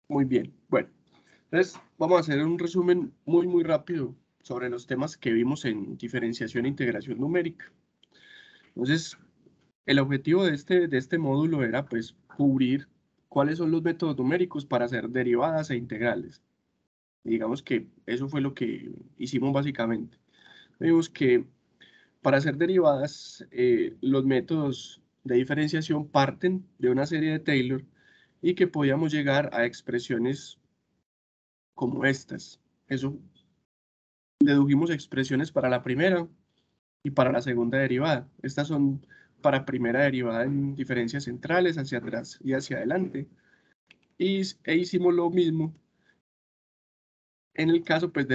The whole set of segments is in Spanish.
Muy bien. Bueno, entonces vamos a hacer un resumen muy rápido sobre los temas que vimos en diferenciación e integración numérica. Entonces, el objetivo de este módulo era pues cubrir cuáles son los métodos numéricos para hacer derivadas e integrales. Y digamos que eso fue lo que hicimos básicamente. Vimos que para hacer derivadas, los métodos de diferenciación parten de una serie de Taylor y que podíamos llegar a expresiones como estas. Eso, dedujimos expresiones para la primera y para la segunda derivada. Estas son para primera derivada en diferencias centrales, hacia atrás y hacia adelante. E hicimos lo mismo en el caso pues,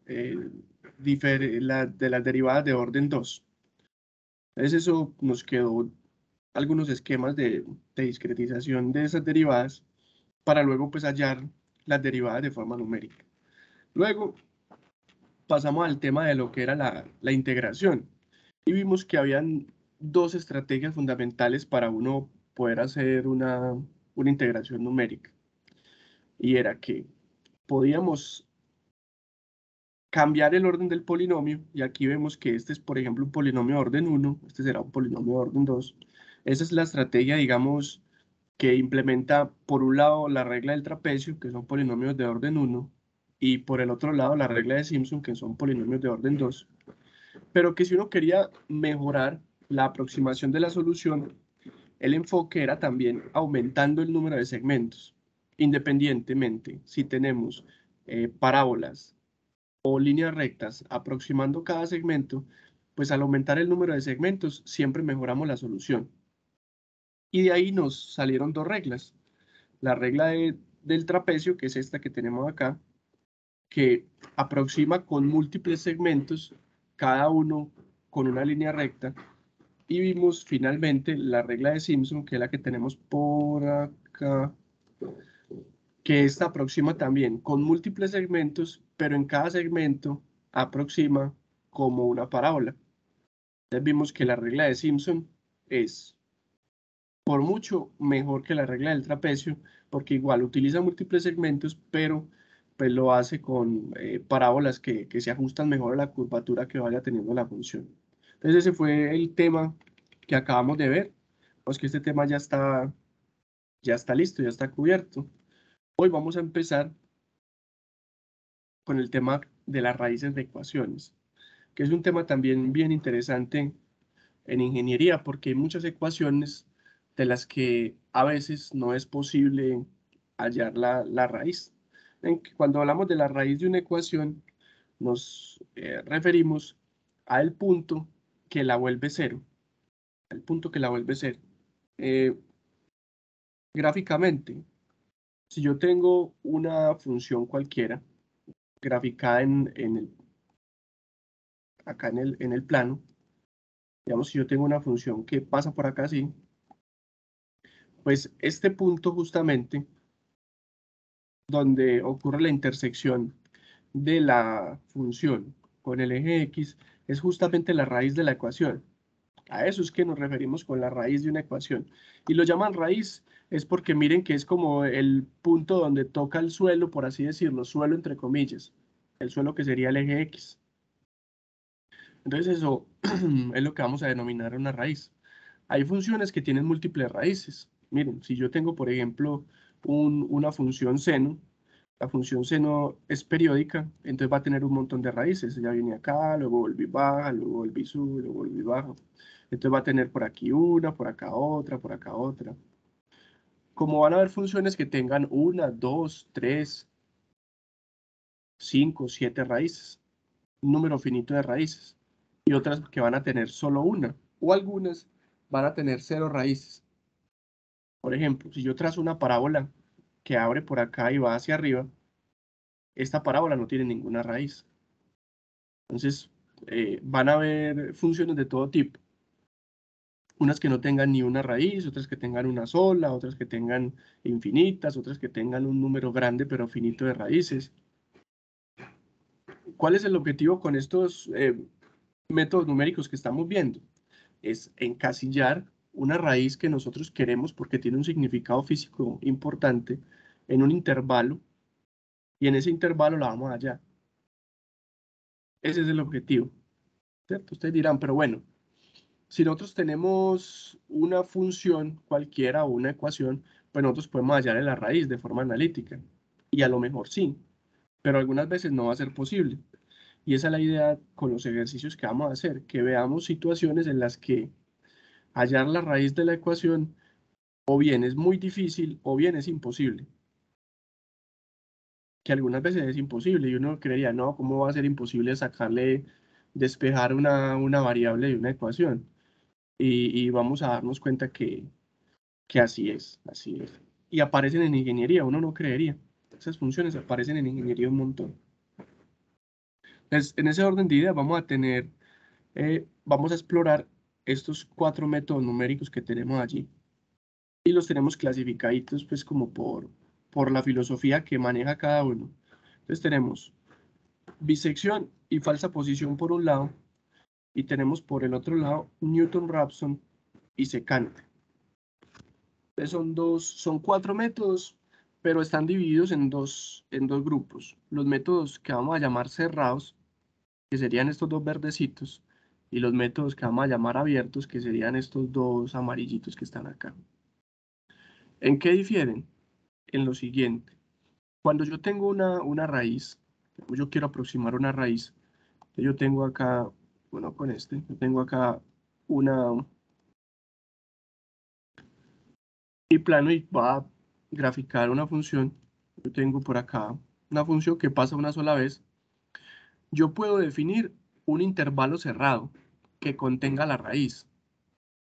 eh, de las derivadas de orden 2. Entonces eso nos quedó algunos esquemas de discretización de esas derivadas para luego pues hallar las derivadas de forma numérica. Luego pasamos al tema de lo que era la integración y vimos que habían dos estrategias fundamentales para uno poder hacer una integración numérica. Y era que podíamos cambiar el orden del polinomio, y aquí vemos que este es, por ejemplo, un polinomio de orden 1, este será un polinomio de orden 2. Esa es la estrategia, digamos, que implementa por un lado la regla del trapecio, que son polinomios de orden 1, y por el otro lado la regla de Simpson, que son polinomios de orden 2. Pero que si uno quería mejorar la aproximación de la solución, el enfoque era también aumentando el número de segmentos, independientemente si tenemos parábolas o líneas rectas aproximando cada segmento, pues al aumentar el número de segmentos siempre mejoramos la solución. Y de ahí nos salieron dos reglas. La regla del trapecio, que es esta que tenemos acá, que aproxima con múltiples segmentos, cada uno con una línea recta. Y vimos finalmente la regla de Simpson, que es la que tenemos por acá, que esta aproxima también con múltiples segmentos, pero en cada segmento aproxima como una parábola. Entonces vimos que la regla de Simpson es por mucho mejor que la regla del trapecio, porque igual utiliza múltiples segmentos, pero pues lo hace con parábolas que se ajustan mejor a la curvatura que vaya teniendo la función. Entonces ese fue el tema que acabamos de ver. Pues que este tema ya está listo, ya está cubierto. Hoy vamos a empezar con el tema de las raíces de ecuaciones, que es un tema también bien interesante en ingeniería, porque hay muchas ecuaciones de las que a veces no es posible hallar la raíz. Cuando hablamos de la raíz de una ecuación, nos referimos al punto que la vuelve cero, al punto que la vuelve cero. Eh, Gráficamente, si yo tengo una función cualquiera, graficada acá en el plano, digamos, si yo tengo una función que pasa por acá así, pues este punto justamente donde ocurre la intersección de la función con el eje X es justamente la raíz de la ecuación. A eso es que nos referimos con la raíz de una ecuación. Y lo llaman raíz es porque miren que es como el punto donde toca el suelo, por así decirlo, suelo entre comillas, el suelo que sería el eje X. Entonces eso es lo que vamos a denominar una raíz. Hay funciones que tienen múltiples raíces. Miren, si yo tengo, por ejemplo, una función seno, la función seno es periódica, entonces va a tener un montón de raíces. Ya viene acá, luego volví baja, luego volví sube, luego volví baja. Entonces va a tener por aquí una, por acá otra, por acá otra. Como van a haber funciones que tengan una, dos, tres, cinco, siete raíces, un número finito de raíces, y otras que van a tener solo una, o algunas van a tener cero raíces. Por ejemplo, si yo trazo una parábola que abre por acá y va hacia arriba, esta parábola no tiene ninguna raíz. Entonces, van a haber funciones de todo tipo. Unas que no tengan ni una raíz, otras que tengan una sola, otras que tengan infinitas, otras que tengan un número grande pero finito de raíces. ¿Cuál es el objetivo con estos métodos numéricos que estamos viendo? Es encasillar una raíz que nosotros queremos porque tiene un significado físico importante en un intervalo, y en ese intervalo la vamos allá. Ese es el objetivo, ¿cierto? Ustedes dirán, pero bueno, si nosotros tenemos una función cualquiera o una ecuación, pues nosotros podemos hallar la raíz de forma analítica. Y a lo mejor sí, pero algunas veces no va a ser posible. Y esa es la idea con los ejercicios que vamos a hacer, que veamos situaciones en las que hallar la raíz de la ecuación o bien es muy difícil o bien es imposible. Que algunas veces es imposible y uno creería, no, ¿cómo va a ser imposible sacarle, despejar una variable de una ecuación? Y vamos a darnos cuenta que así es, así es. Y aparecen en ingeniería, uno no creería. Esas funciones aparecen en ingeniería un montón. Entonces, en ese orden de ideas vamos a tener, vamos a explorar estos 4 métodos numéricos que tenemos allí. Y los tenemos clasificaditos pues como por la filosofía que maneja cada uno. Entonces tenemos bisección y falsa posición por un lado, y tenemos por el otro lado Newton-Raphson y secante. Son 4 métodos, pero están divididos en dos grupos. Los métodos que vamos a llamar cerrados, que serían estos dos verdecitos, y los métodos que vamos a llamar abiertos, que serían estos dos amarillitos que están acá. ¿En qué difieren? En lo siguiente. Cuando yo tengo una raíz, yo quiero aproximar una raíz, yo tengo acá, bueno, con yo tengo acá una, y plano y va a graficar una función. Yo tengo por acá una función que pasa una sola vez. Yo puedo definir un intervalo cerrado que contenga la raíz.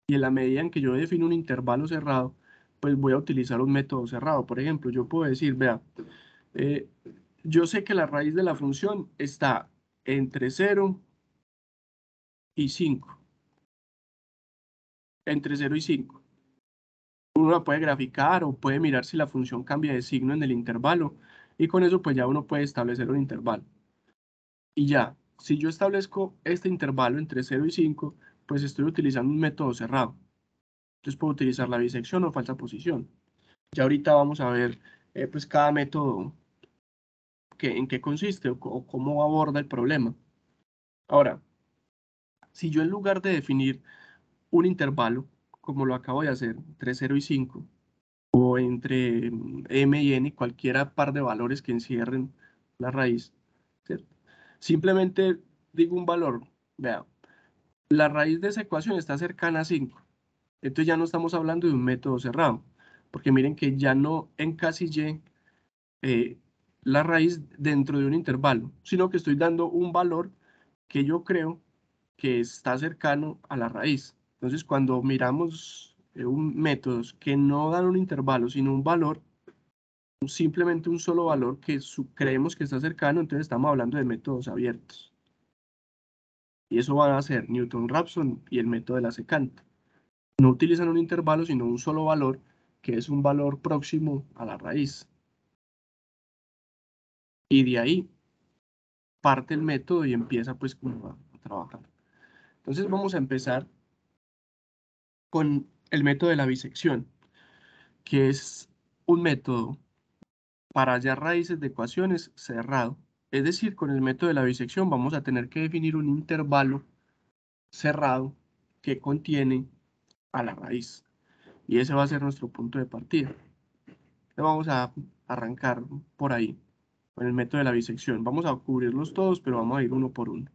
Y en la medida en que yo defino un intervalo cerrado, pues voy a utilizar un método cerrado. Por ejemplo, yo puedo decir, vea, eh, yo sé que la raíz de la función está entre 0 y 5. Entre 0 y 5. Uno la puede graficar o puede mirar si la función cambia de signo en el intervalo. Y con eso pues ya uno puede establecer un intervalo. Y ya, si yo establezco este intervalo entre 0 y 5, pues estoy utilizando un método cerrado. Entonces puedo utilizar la bisección o falsa posición. Ya ahorita vamos a ver pues cada método en qué consiste o cómo aborda el problema. Ahora, si yo en lugar de definir un intervalo, como lo acabo de hacer, entre 0 y 5, o entre m y n, cualquiera par de valores que encierren la raíz, ¿cierto? Simplemente digo un valor, vea, la raíz de esa ecuación está cercana a 5. Entonces ya no estamos hablando de un método cerrado, porque miren que ya no encasillé eh, la raíz dentro de un intervalo, sino que estoy dando un valor que yo creo que está cercano a la raíz. Entonces, cuando miramos métodos que no dan un intervalo, sino un valor, simplemente un solo valor que creemos que está cercano, entonces estamos hablando de métodos abiertos. Y eso van a ser Newton-Raphson y el método de la secante. No utilizan un intervalo, sino un solo valor, que es un valor próximo a la raíz. Y de ahí parte el método y empieza pues como a trabajar. Entonces vamos a empezar con el método de la bisección, que es un método para hallar raíces de ecuaciones cerrado. Es decir, con el método de la bisección vamos a tener que definir un intervalo cerrado que contiene a la raíz. Y ese va a ser nuestro punto de partida. Entonces vamos a arrancar por ahí, con el método de la bisección. Vamos a cubrirlos todos, pero vamos a ir uno por uno.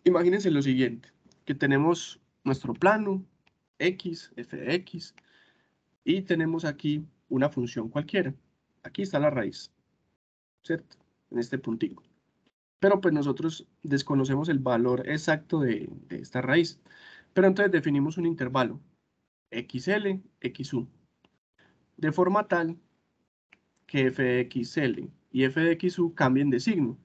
Imagínense lo siguiente, que tenemos nuestro plano, x, f de x, y tenemos aquí una función cualquiera. Aquí está la raíz, ¿cierto? En este puntico. Pero pues nosotros desconocemos el valor exacto de esta raíz. Pero entonces definimos un intervalo, xl, xu, de forma tal que f de xl y f de xu cambien de signo.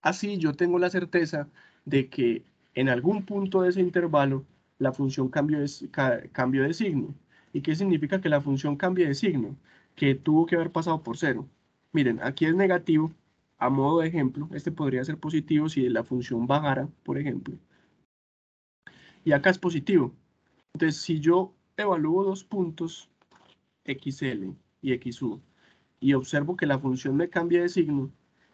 Así yo tengo la certeza de que en algún punto de ese intervalo la función cambió de signo. ¿Y qué significa que la función cambie de signo? Que tuvo que haber pasado por 0. Miren, aquí es negativo, a modo de ejemplo, este podría ser positivo si la función bajara, por ejemplo. Y acá es positivo. Entonces, si yo evalúo dos puntos xl y xu y observo que la función me cambia de signo,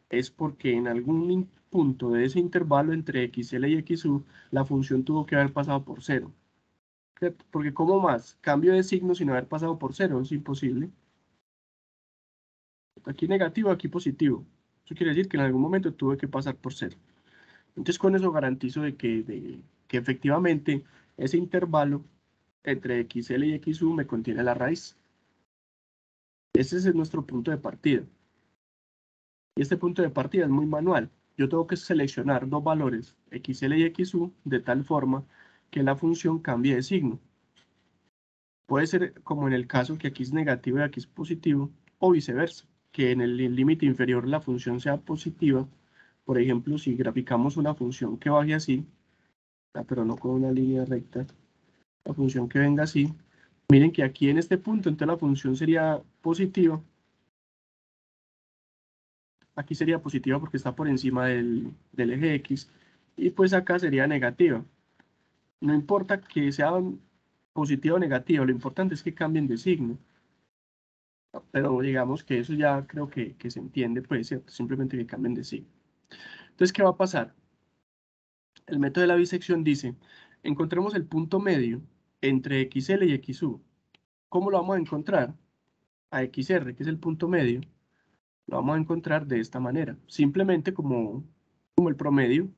es porque en algún punto de ese intervalo entre xl y xu, la función tuvo que haber pasado por 0. Porque ¿cómo más? Cambio de signo sin haber pasado por 0, es imposible. Aquí negativo, aquí positivo. Eso quiere decir que en algún momento tuve que pasar por 0. Entonces con eso garantizo que efectivamente ese intervalo entre xl y xu me contiene la raíz. Ese es nuestro punto de partida. Y este punto de partida es muy manual. Yo tengo que seleccionar dos valores, xl y xu, de tal forma que la función cambie de signo. Puede ser como en el caso que aquí es negativo y aquí es positivo, o viceversa, que en el límite inferior la función sea positiva. Por ejemplo, si graficamos una función que baje así, pero no con una línea recta, la función que venga así, miren que aquí en este punto, entonces la función sería positiva. Aquí sería positiva porque está por encima del eje X, y pues acá sería negativa. No importa que sean positiva o negativa, lo importante es que cambien de signo. Pero digamos que eso ya creo que se entiende, pues, ¿cierto? Simplemente que cambien de signo. Entonces, ¿qué va a pasar? El método de la bisección dice, encontremos el punto medio entre xl y xu. ¿Cómo lo vamos a encontrar? A xr, que es el punto medio, lo vamos a encontrar de esta manera. Simplemente como el promedio,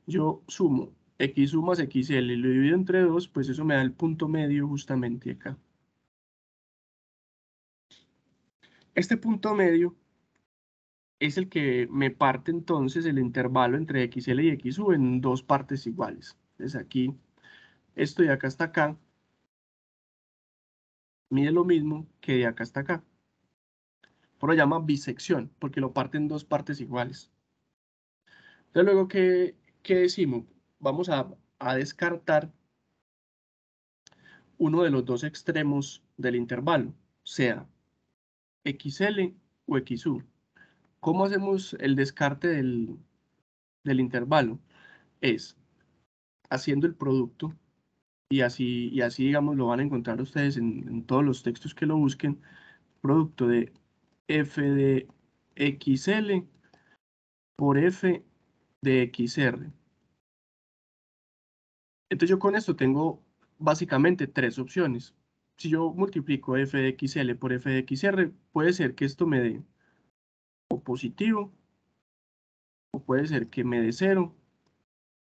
yo sumo xu más xl y lo divido entre 2, pues eso me da el punto medio justamente acá. Este punto medio es el que me parte entonces el intervalo entre xl y xu en dos partes iguales. Entonces aquí, esto de acá hasta acá, mide lo mismo que de acá hasta acá. Por lo llama bisección, porque lo parte en dos partes iguales. Entonces luego, ¿qué decimos? Vamos a descartar uno de los dos extremos del intervalo, sea xl o xu. ¿Cómo hacemos el descarte del intervalo? Es haciendo el producto, y así digamos lo van a encontrar ustedes en todos los textos que lo busquen, producto de f de xl por f de xr. Entonces yo con esto tengo básicamente tres opciones. Si yo multiplico f de xl por f de xr, puede ser que esto me dé o positivo, o puede ser que me dé 0,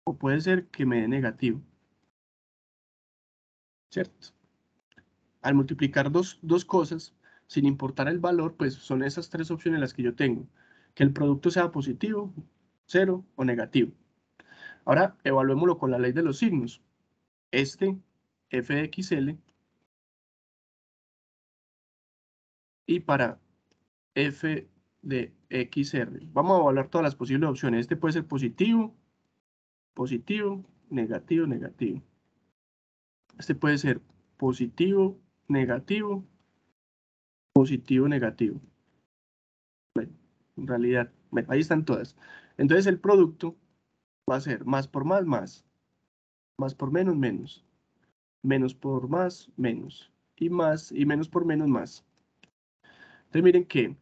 o puede ser que me dé negativo, ¿cierto? Al multiplicar dos cosas, sin importar el valor, pues son esas tres opciones las que yo tengo. Que el producto sea positivo, 0 o negativo. Ahora evaluémoslo con la ley de los signos. Este f de xl y para f de xr. Vamos a evaluar todas las posibles opciones. Este puede ser positivo, positivo, negativo, negativo. Este puede ser positivo, negativo, positivo, negativo. Bueno, en realidad, bueno, ahí están todas. Entonces el producto va a ser más por más por menos, menos, menos por menos, y menos por menos, más. Entonces miren que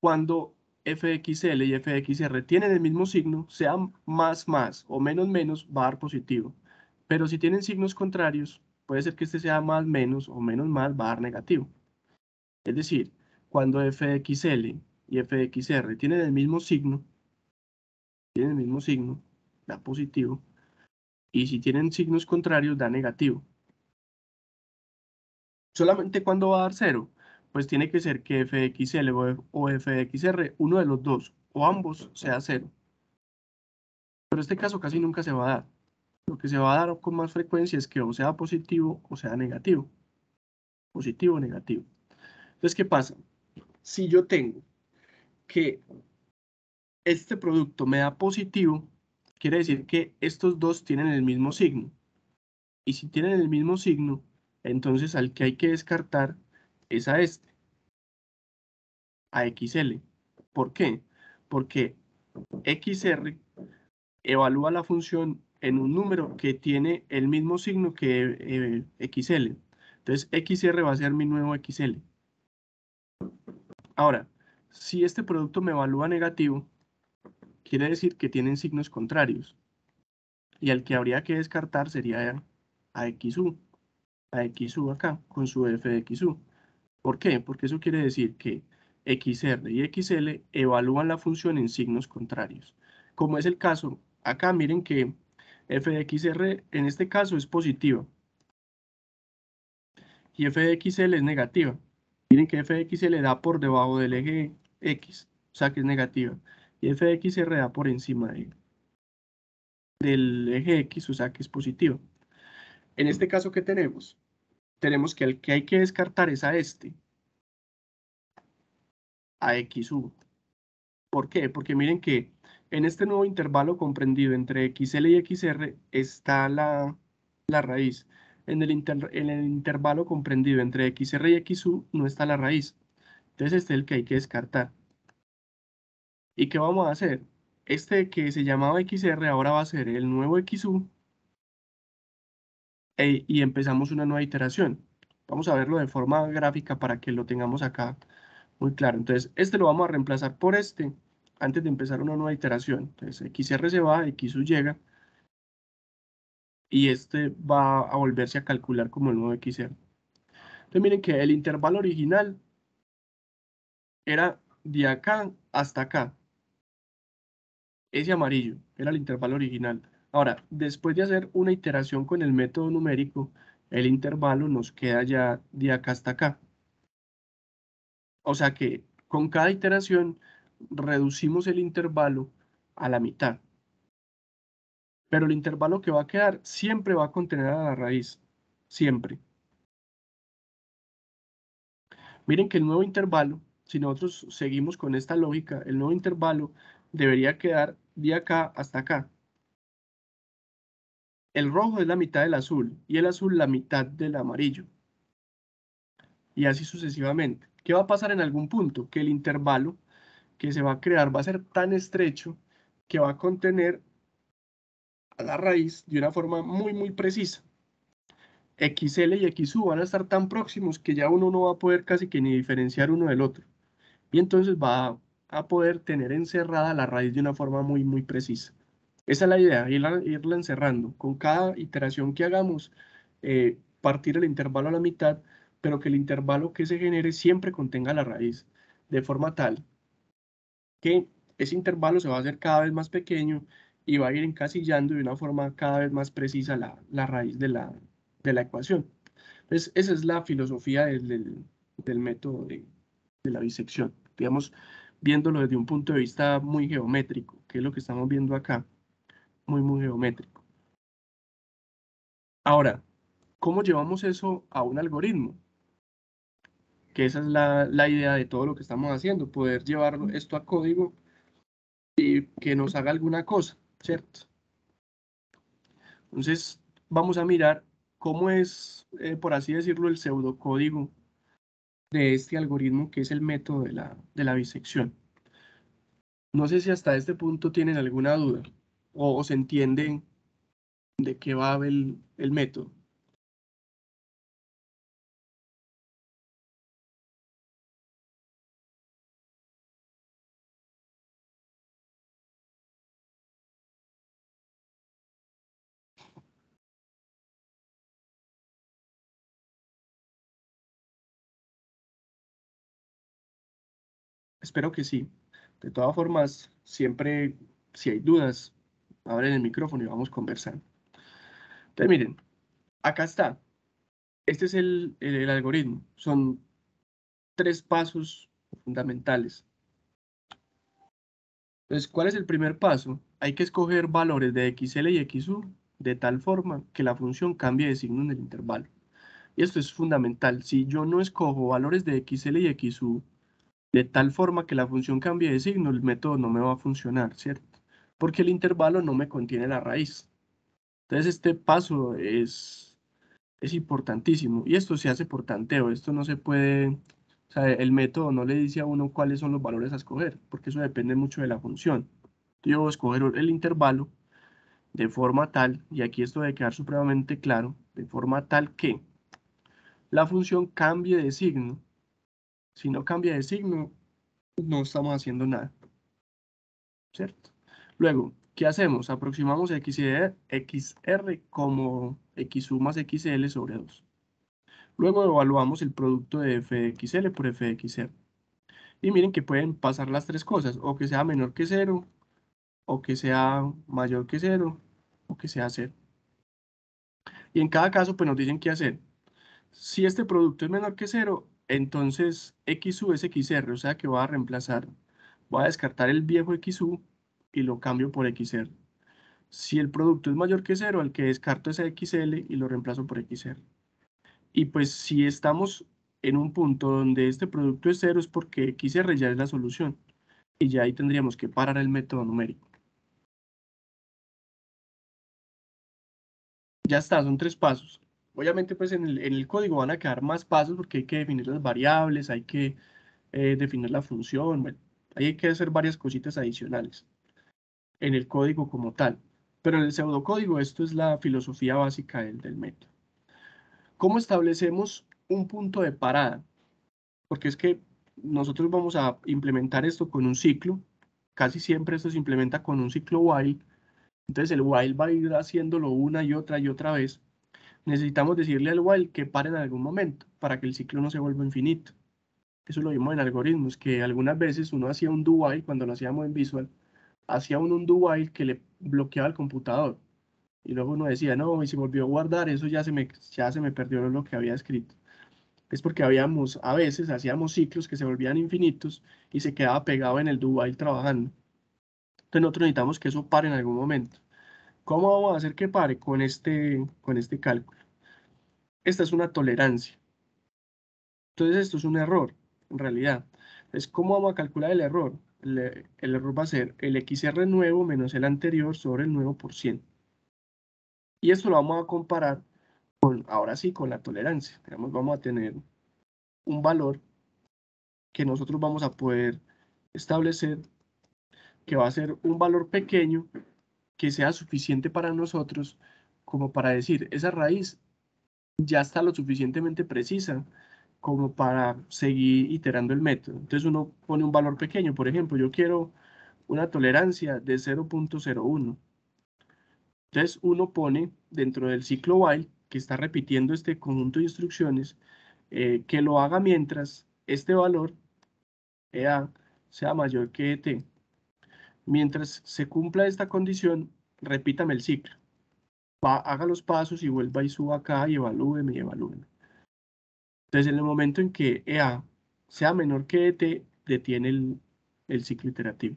cuando f de xl y f de xr tienen el mismo signo, sea más o menos, va a dar positivo. Pero si tienen signos contrarios, puede ser que este sea más menos o menos más, va a dar negativo. Es decir, cuando f de xl y f de xr tienen el mismo signo, da positivo, y si tienen signos contrarios, da negativo. ¿Solamente cuando va a dar 0? Pues tiene que ser que f de xl o f de xr, uno de los dos, o ambos, sea 0. Pero este caso casi nunca se va a dar. Lo que se va a dar con más frecuencia es que o sea positivo o sea negativo. Positivo o negativo. Entonces, ¿qué pasa? Si yo tengo que este producto me da positivo, quiere decir que estos dos tienen el mismo signo. Y si tienen el mismo signo, entonces al que hay que descartar es a este, a XL. ¿Por qué? Porque XR evalúa la función en un número que tiene el mismo signo que XL. Entonces, XR va a ser mi nuevo XL. Ahora, si este producto me evalúa negativo, quiere decir que tienen signos contrarios. Y el que habría que descartar sería a XU. A XU acá, con su f de XU. ¿Por qué? Porque eso quiere decir que XR y XL evalúan la función en signos contrarios. Como es el caso, acá miren que f de XR en este caso es positiva y f de XL es negativa. Miren que f de XL da por debajo del eje X, o sea que es negativa. Y f de XR da por encima del eje X, o sea que es positiva. En este caso, ¿qué tenemos? Tenemos que el que hay que descartar es a este, a XU. ¿Por qué? Porque miren que en este nuevo intervalo comprendido entre XL y XR está la raíz. En el intervalo comprendido entre XR y XU no está la raíz. Entonces este es el que hay que descartar. ¿Y qué vamos a hacer? Este que se llamaba XR ahora va a ser el nuevo XU y empezamos una nueva iteración. Vamos a verlo de forma gráfica para que lo tengamos acá muy claro. Entonces, este lo vamos a reemplazar por este antes de empezar una nueva iteración. Entonces, XR se va, XU llega y este va a volverse a calcular como el nuevo XR. Entonces, miren que el intervalo original era de acá hasta acá. Ese amarillo era el intervalo original. Ahora, después de hacer una iteración con el método numérico, el intervalo nos queda ya de acá hasta acá. O sea que con cada iteración reducimos el intervalo a la mitad. Pero el intervalo que va a quedar siempre va a contener a la raíz. Siempre. Miren que el nuevo intervalo, si nosotros seguimos con esta lógica, el nuevo intervalo debería quedar de acá hasta acá. El rojo es la mitad del azul y el azul la mitad del amarillo. Y así sucesivamente. ¿Qué va a pasar en algún punto? Que el intervalo que se va a crear va a ser tan estrecho que va a contener a la raíz de una forma muy precisa. XL y XU van a estar tan próximos que ya uno no va a poder casi que ni diferenciar uno del otro. Y entonces va a poder tener encerrada la raíz de una forma muy precisa. Esa es la idea, irla encerrando. Con cada iteración que hagamos, partir el intervalo a la mitad, pero que el intervalo que se genere siempre contenga la raíz, de forma tal que ese intervalo se va a hacer cada vez más pequeño y va a ir encasillando de una forma cada vez más precisa la raíz de la ecuación. Entonces, esa es la filosofía del método de la bisección. Digamos, viéndolo desde un punto de vista muy geométrico, que es lo que estamos viendo acá, muy geométrico. Ahora, ¿cómo llevamos eso a un algoritmo? Que esa es la idea de todo lo que estamos haciendo, poder llevar esto a código y que nos haga alguna cosa, ¿cierto? Entonces, vamos a mirar cómo es, por así decirlo, el pseudocódigo de este algoritmo que es el método de la bisección. No sé si hasta este punto tienen alguna duda o se entiende de qué va el método. Espero que sí. De todas formas, siempre, si hay dudas, abren el micrófono y vamos conversando. Entonces, miren, acá está. Este es el algoritmo. Son 3 pasos fundamentales. Entonces, ¿cuál es el primer paso? Hay que escoger valores de XL y XU de tal forma que la función cambie de signo en el intervalo. Y esto es fundamental. Si yo no escojo valores de XL y XU de tal forma que la función cambie de signo, el método no me va a funcionar, ¿cierto? Porque el intervalo no me contiene la raíz. Entonces, este paso es importantísimo. Y esto se hace por tanteo. Esto no se puede, o sea, el método no le dice a uno cuáles son los valores a escoger, porque eso depende mucho de la función. Yo voy a escoger el intervalo de forma tal, y aquí esto debe quedar supremamente claro, de forma tal que la función cambie de signo. Si no cambia de signo, no estamos haciendo nada, ¿cierto? Luego, ¿qué hacemos? Aproximamos XR como XU más XL sobre 2. Luego evaluamos el producto de f de XL por f de XR. Y miren que pueden pasar las tres cosas, o que sea menor que 0, o que sea mayor que 0, o que sea 0. Y en cada caso, pues nos dicen qué hacer. Si este producto es menor que 0, entonces XU es XR, o sea que voy a reemplazar, voy a descartar el viejo XU y lo cambio por XR. Si el producto es mayor que 0, el que descarto es XL y lo reemplazo por XR. Y pues si estamos en un punto donde este producto es 0 es porque XR ya es la solución. Y ya ahí tendríamos que parar el método numérico. Ya está, son 3 pasos. Obviamente pues en el código van a quedar más pasos porque hay que definir las variables, hay que definir la función, bueno, ahí hay que hacer varias cositas adicionales en el código como tal. Pero en el pseudocódigo esto es la filosofía básica del método. ¿Cómo establecemos un punto de parada? Porque es que nosotros vamos a implementar esto con un ciclo. Casi siempre esto se implementa con un ciclo while. Entonces el while va a ir haciéndolo una y otra vez. Necesitamos decirle al while que pare en algún momento para que el ciclo no se vuelva infinito. Eso lo vimos en algoritmos, que algunas veces uno hacía un do while cuando lo hacíamos en Visual, hacía uno un do while que le bloqueaba el computador. Y luego uno decía, no, y se volvió a guardar, eso ya se me perdió lo que había escrito. Es porque a veces hacíamos ciclos que se volvían infinitos y se quedaba pegado en el do while trabajando. Entonces nosotros necesitamos que eso pare en algún momento. ¿Cómo vamos a hacer que pare? Con este cálculo. Esta es una tolerancia. Entonces esto es un error, en realidad. Entonces, ¿cómo vamos a calcular el error? El error va a ser el XR nuevo menos el anterior sobre el nuevo por 100. Y esto lo vamos a comparar con, ahora sí, con la tolerancia. Digamos, vamos a tener un valor que nosotros vamos a poder establecer que va a ser un valor pequeño que sea suficiente para nosotros como para decir, esa raíz ya está lo suficientemente precisa como para seguir iterando el método. Entonces uno pone un valor pequeño, por ejemplo, yo quiero una tolerancia de 0.01. Entonces uno pone dentro del ciclo while, que está repitiendo este conjunto de instrucciones, que lo haga mientras este valor, EA, sea mayor que ET. Mientras se cumpla esta condición, repítame el ciclo. Haga los pasos y vuelva y suba acá y evalúeme y evalúeme. Entonces, en el momento en que EA sea menor que ET, detiene el ciclo iterativo.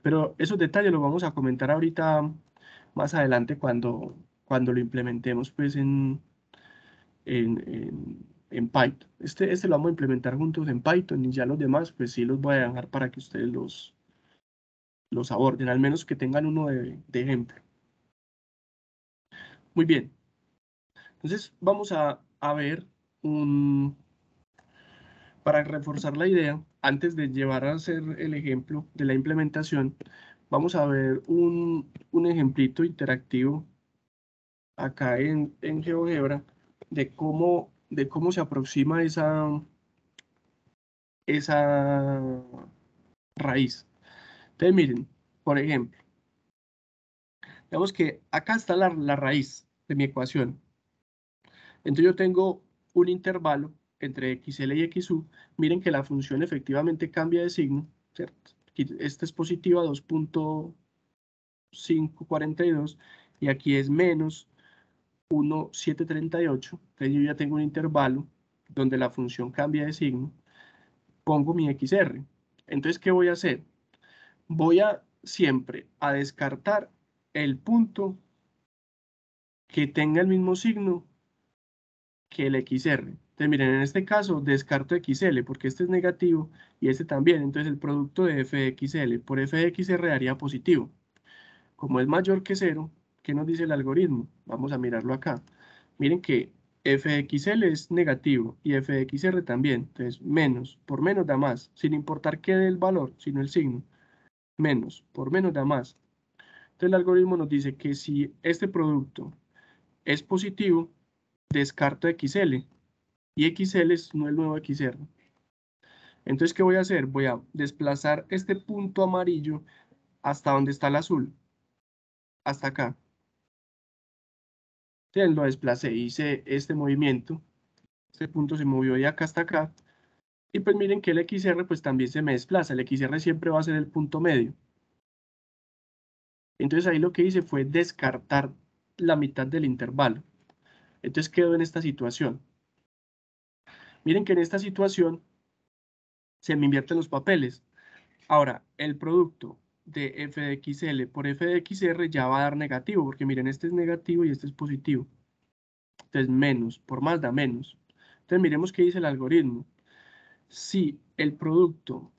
Pero esos detalles los vamos a comentar ahorita más adelante cuando lo implementemos pues en Python. Este lo vamos a implementar juntos en Python y ya los demás pues sí los voy a dejar para que ustedes los aborden, al menos que tengan uno de ejemplo. Muy bien, entonces vamos a ver para reforzar la idea, antes de llevar a hacer el ejemplo de la implementación, vamos a ver un ejemplito interactivo acá en GeoGebra de cómo se aproxima esa raíz. Entonces miren, por ejemplo, digamos que acá está la raíz de mi ecuación. Entonces yo tengo un intervalo entre XL y XU. Miren que la función efectivamente cambia de signo, ¿cierto? Aquí esta es positiva 2.542 y aquí es menos 1.738. Entonces yo ya tengo un intervalo donde la función cambia de signo. Pongo mi XR. Entonces, ¿qué voy a hacer? Voy a siempre a descartar el punto que tenga el mismo signo que el XR. Entonces, miren, en este caso descarto XL porque este es negativo y este también. Entonces, el producto de f de XL por f de XR daría positivo. Como es mayor que 0, ¿qué nos dice el algoritmo? Vamos a mirarlo acá. Miren que f de XL es negativo y f de XR también. Entonces, menos por menos da más, sin importar qué dé el valor, sino el signo. Menos por menos da más. Entonces, el algoritmo nos dice que si este producto es positivo, descarto XL. y XL es el nuevo XR. Entonces, ¿qué voy a hacer? Voy a desplazar este punto amarillo hasta donde está el azul, hasta acá. Entonces, lo desplacé, hice este movimiento, este punto se movió de acá hasta acá, y pues miren que el XR pues también se me desplaza, el XR siempre va a ser el punto medio. Entonces ahí lo que hice fue descartar la mitad del intervalo. Entonces quedo en esta situación. Miren que en esta situación se me invierten los papeles. Ahora, el producto de f de xl por f de xr ya va a dar negativo, porque miren, este es negativo y este es positivo. Entonces menos, por más da menos. Entonces miremos qué dice el algoritmo. Si el producto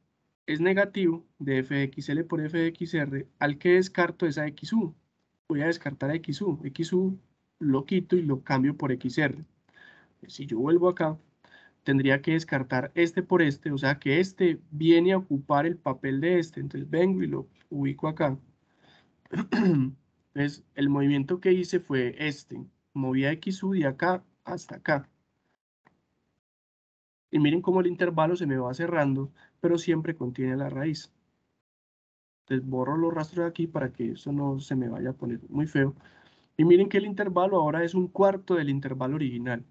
es negativo de f de xl por f de xr, al que descarto es a xu. Voy a descartar a xu. Xu lo quito y lo cambio por xr. Si yo vuelvo acá, tendría que descartar este por este, o sea que este viene a ocupar el papel de este. Entonces vengo y lo ubico acá. Entonces el movimiento que hice fue este. Moví a xu de acá hasta acá. Y miren cómo el intervalo se me va cerrando, pero siempre contiene la raíz. Entonces borro los rastros de aquí para que eso no se me vaya a poner muy feo. Y miren que el intervalo ahora es un cuarto del intervalo original.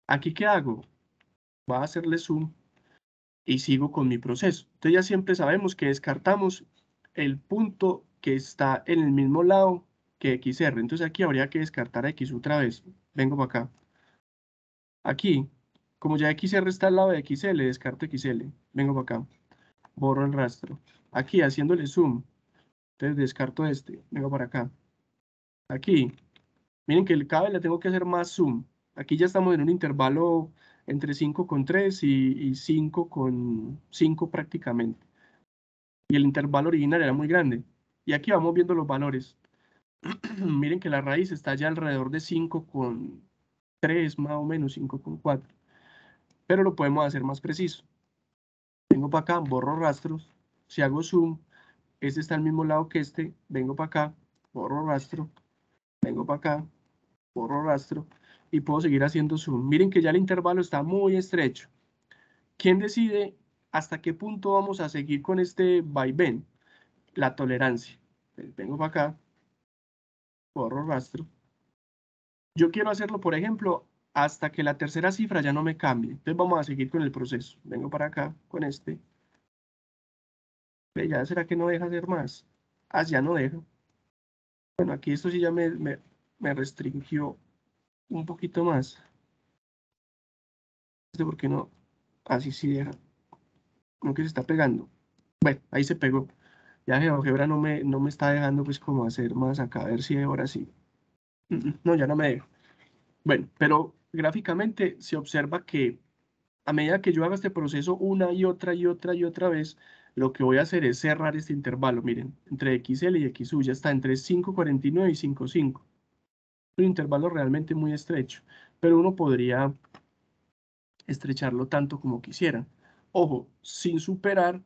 ¿Aquí qué hago? Voy a hacerle zoom y sigo con mi proceso. Entonces ya siempre sabemos que descartamos el punto que está en el mismo lado que XR. Entonces aquí habría que descartar a X otra vez. Vengo para acá. Aquí, como ya XR está al lado de XL, descarto XL. Vengo para acá. Borro el rastro. Aquí, haciéndole zoom. Entonces descarto este. Vengo para acá. Aquí. Miren que cada vez le tengo que hacer más zoom. Aquí ya estamos en un intervalo entre 5,3 y 5,5 prácticamente. Y el intervalo original era muy grande. Y aquí vamos viendo los valores. Miren que la raíz está ya alrededor de 5,3 más o menos, 5,4. Pero lo podemos hacer más preciso. Vengo para acá, borro rastros. Si hago zoom, este está al mismo lado que este. Vengo para acá, borro rastro. Vengo para acá, borro rastro. Y puedo seguir haciendo zoom. Miren que ya el intervalo está muy estrecho. ¿Quién decide hasta qué punto vamos a seguir con este vaivén? La tolerancia. Vengo para acá, borro rastro. Yo quiero hacerlo, por ejemplo, hasta que la tercera cifra ya no me cambie. Entonces vamos a seguir con el proceso. Vengo para acá con este. Ve, ¿ya será que no deja hacer más? Ah, ya no deja. Bueno, aquí esto sí ya me restringió un poquito más. ¿Por qué no? Así sí deja. Como que se está pegando. Bueno, ahí se pegó. Ya GeoGebra no me está dejando pues como hacer más acá. A ver si ahora sí. No, ya no me deja. Bueno, pero gráficamente se observa que a medida que yo haga este proceso una y otra y otra y otra vez, lo que voy a hacer es cerrar este intervalo. Miren, entre XL y XU ya está entre 5,49 y 5,5. Un intervalo realmente muy estrecho, pero uno podría estrecharlo tanto como quisiera. Ojo, sin superar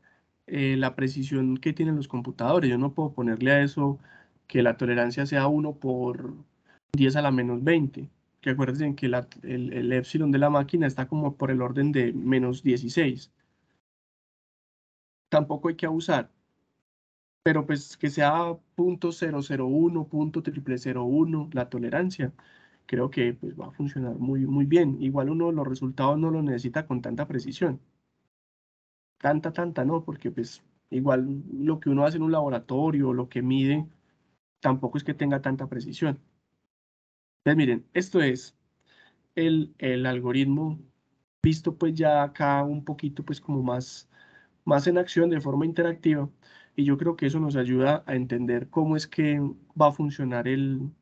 la precisión que tienen los computadores. Yo no puedo ponerle a eso que la tolerancia sea 1 por 10 a la menos 20. Que acuérdense que el epsilon de la máquina está como por el orden de menos 16. Tampoco hay que abusar, pero pues que sea 0.001, 0.0001 la tolerancia, creo que pues va a funcionar muy, muy bien. Igual uno los resultados no los necesita con tanta precisión. Tanta, no, porque pues igual lo que uno hace en un laboratorio, lo que mide, tampoco es que tenga tanta precisión. Entonces miren, esto es el algoritmo visto pues ya acá un poquito pues como más en acción de forma interactiva, y yo creo que eso nos ayuda a entender cómo es que va a funcionar el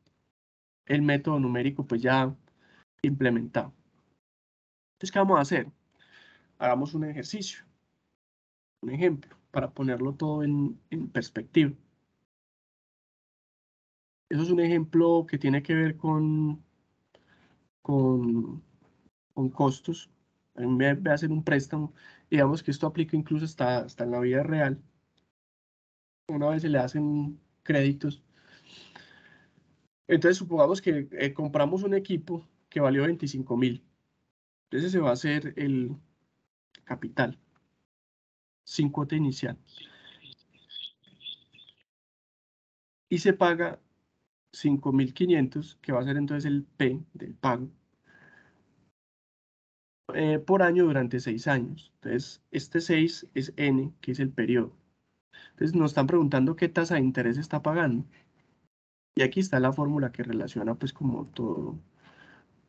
método numérico pues ya implementado. Entonces, ¿qué vamos a hacer? Hagamos un ejercicio, un ejemplo, para ponerlo todo en perspectiva. Eso es un ejemplo que tiene que ver con, con costos. A mí me voy a hacer un préstamo. Digamos que esto aplica incluso hasta en la vida real. Una vez se le hacen créditos. Entonces, supongamos que compramos un equipo que valió 25.000. Entonces se va a hacer el capital sin cuota inicial. Y se paga 5.500, que va a ser entonces el P del pago, por año durante 6 años. Entonces, este 6 es N, que es el periodo. Entonces, nos están preguntando qué tasa de interés está pagando. Y aquí está la fórmula que relaciona, pues, como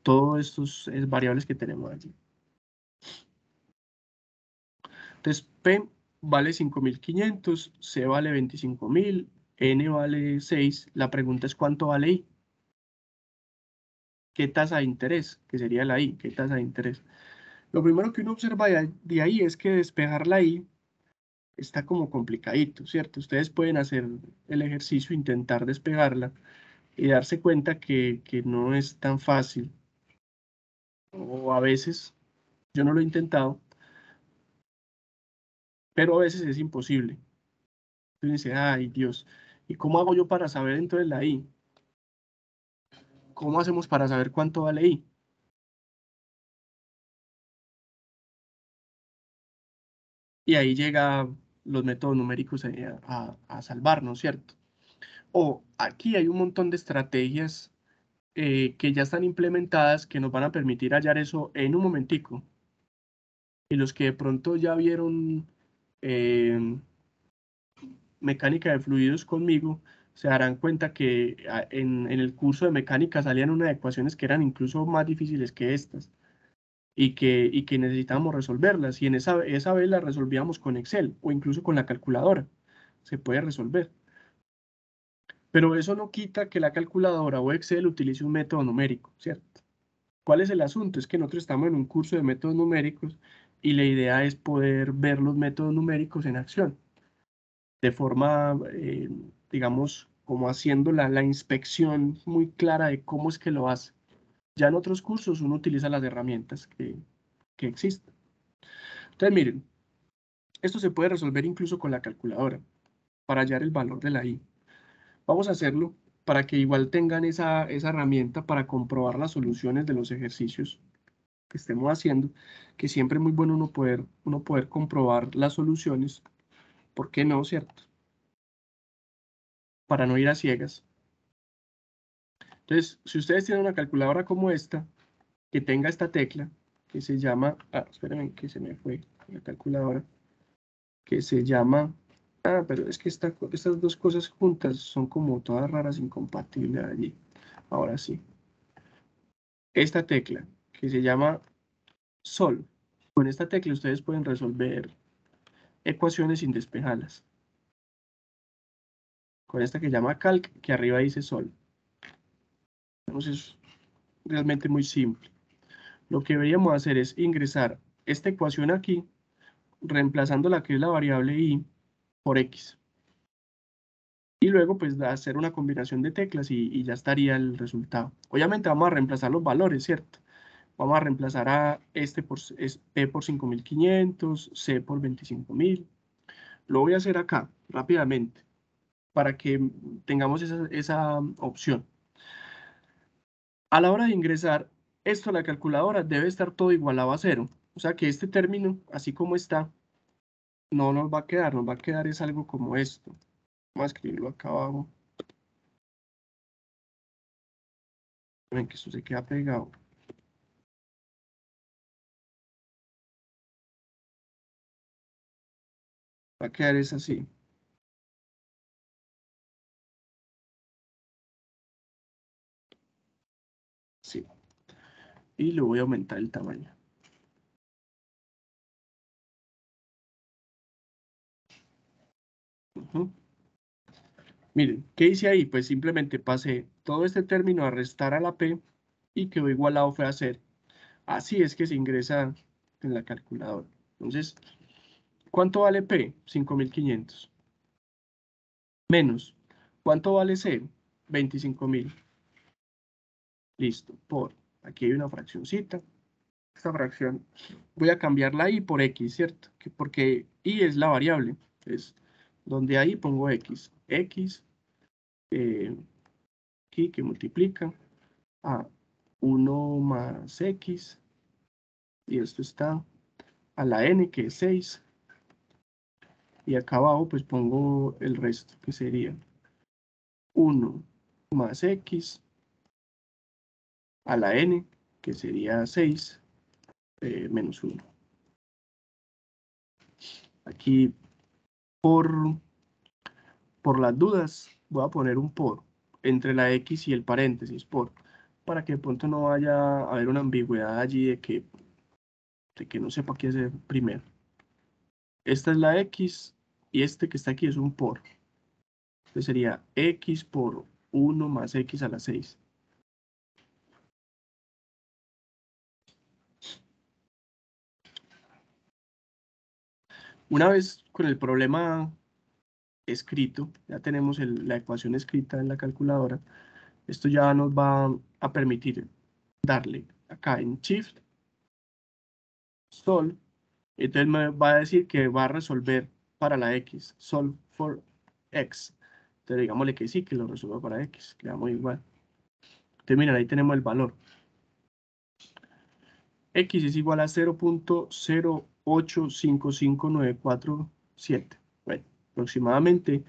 todos estos variables que tenemos allí. Entonces, P vale 5.500, C vale 25.000, N vale 6. La pregunta es cuánto vale I. ¿Qué tasa de interés? Que sería la I. ¿Qué tasa de interés? Lo primero que uno observa de ahí es que despejar la I está como complicadito, ¿cierto? Ustedes pueden hacer el ejercicio, intentar despegarla y darse cuenta que no es tan fácil. O a veces, yo no lo he intentado, pero a veces es imposible. Entonces dice, ay Dios, ¿y cómo hago yo para saber entonces la I? ¿Cómo hacemos para saber cuánto vale I? Y ahí llega los métodos numéricos a salvarnos, ¿cierto? O aquí hay un montón de estrategias que ya están implementadas que nos van a permitir hallar eso en un momentico. Y los que de pronto ya vieron eh, mecánica de fluidos conmigo, se darán cuenta que en el curso de mecánica salían unas ecuaciones que eran incluso más difíciles que estas y que necesitábamos resolverlas. Y en esa vez las resolvíamos con Excel o incluso con la calculadora. Se puede resolver. Pero eso no quita que la calculadora o Excel utilice un método numérico, ¿cierto? ¿Cuál es el asunto? Es que nosotros estamos en un curso de métodos numéricos y la idea es poder ver los métodos numéricos en acción, de forma, digamos, como haciendo la inspección muy clara de cómo es que lo hace. Ya en otros cursos uno utiliza las herramientas que existen. Entonces, miren, esto se puede resolver incluso con la calculadora para hallar el valor de la I. Vamos a hacerlo para que igual tengan esa herramienta para comprobar las soluciones de los ejercicios que estemos haciendo, que siempre es muy bueno uno poder comprobar las soluciones, ¿por qué no, cierto? Para no ir a ciegas. Entonces, si ustedes tienen una calculadora como esta, que tenga esta tecla, que se llama, espérenme que se me fue la calculadora, que se llama, pero es que estas dos cosas juntas son como todas raras, incompatibles allí. Ahora sí. Esta tecla, que se llama Sol. Con esta tecla ustedes pueden resolver ecuaciones sin despejarlas. Con esta que llama Calc, que arriba dice Sol. Entonces, es realmente muy simple. Lo que deberíamos hacer es ingresar esta ecuación aquí, reemplazando la que es la variable i por x. Y luego, pues, hacer una combinación de teclas y ya estaría el resultado. Obviamente vamos a reemplazar los valores, ¿cierto? Vamos a reemplazar a este P por 5.500, C por 25.000. Lo voy a hacer acá, rápidamente, para que tengamos esa opción. A la hora de ingresar esto a la calculadora debe estar todo igualado a cero. O sea que este término, así como está, no nos va a quedar es algo como esto. Vamos a escribirlo acá abajo. Ven que esto se queda pegado. Va a quedar es así. Sí. Y le voy a aumentar el tamaño. Ujú. Miren, ¿qué hice ahí? Pues simplemente pasé todo este término a restar a la P y quedó igualado fue a cero. Así es que se ingresa en la calculadora. Entonces, ¿cuánto vale P? 5.500. Menos, ¿cuánto vale C? 25.000. Listo, aquí hay una fraccioncita. Esta fracción, voy a cambiarla I por X, ¿cierto? Porque I es la variable. Entonces, donde ahí pongo X. X, eh, aquí que multiplica a 1 más X y esto está a la n, que es 6, y acá abajo pues pongo el resto, que sería 1 más x a la n, que sería 6, menos 1. Aquí, por las dudas, voy a poner un por entre la x y el paréntesis, para que de pronto no vaya a haber una ambigüedad allí de que no sepa qué hacer primero. Esta es la x y este que está aquí es un por. Entonces sería x por 1 más x a la 6. Una vez con el problema escrito, ya tenemos la ecuación escrita en la calculadora, esto ya nos va a permitir darle acá en Shift, Sol, entonces me va a decir que va a resolver para la X, Solve for X. Entonces digámosle que sí, que lo resuelva para X, le damos igual. Entonces miren, ahí tenemos el valor. X es igual a 0.0855947. Bueno, aproximadamente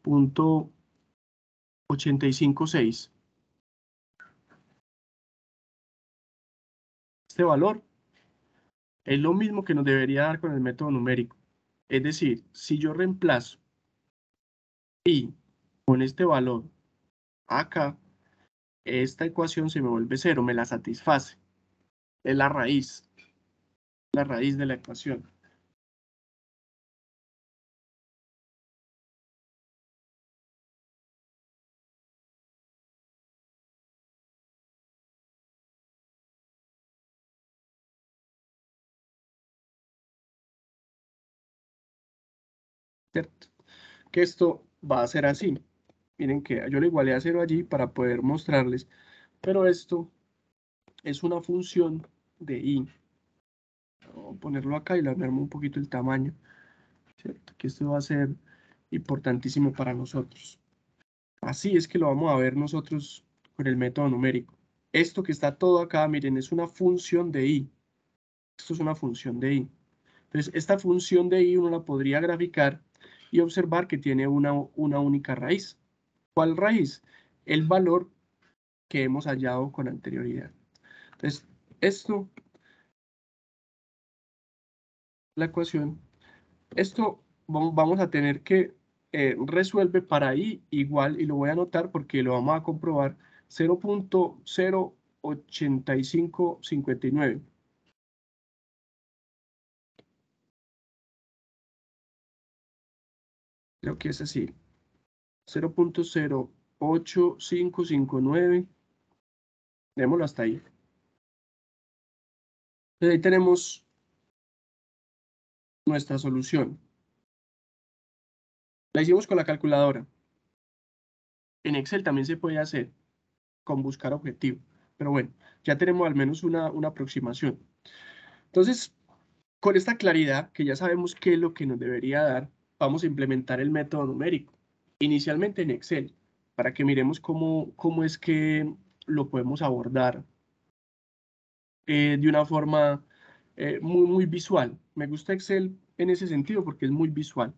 0.856. Este valor es lo mismo que nos debería dar con el método numérico. Es decir, si yo reemplazo y con este valor acá, esta ecuación se me vuelve 0, me la satisface. Es la raíz de la ecuación. ¿Cierto? Que esto va a ser así. Miren que yo le igualé a 0 allí para poder mostrarles, pero esto es una función de i. Voy a ponerlo acá y le armo un poquito el tamaño, ¿cierto? Que esto va a ser importantísimo para nosotros. Así es que lo vamos a ver nosotros con el método numérico. Esto que está todo acá, miren, es una función de i. Esto es una función de i. Entonces, esta función de i uno la podría graficar y observar que tiene una única raíz. ¿Cuál raíz? El valor que hemos hallado con anterioridad. Entonces, esto, la ecuación, esto vamos a tener que resuelve para i igual, y lo voy a anotar porque lo vamos a comprobar, 0.08559. Creo que es así. 0.08559. Démoslo hasta ahí. Entonces ahí tenemos nuestra solución. La hicimos con la calculadora. En Excel también se puede hacer con buscar objetivo. Pero bueno, ya tenemos al menos una aproximación. Entonces, con esta claridad, que ya sabemos qué es lo que nos debería dar, vamos a implementar el método numérico. Inicialmente en Excel, para que miremos cómo es que lo podemos abordar de una forma muy visual. Me gusta Excel en ese sentido porque es muy visual.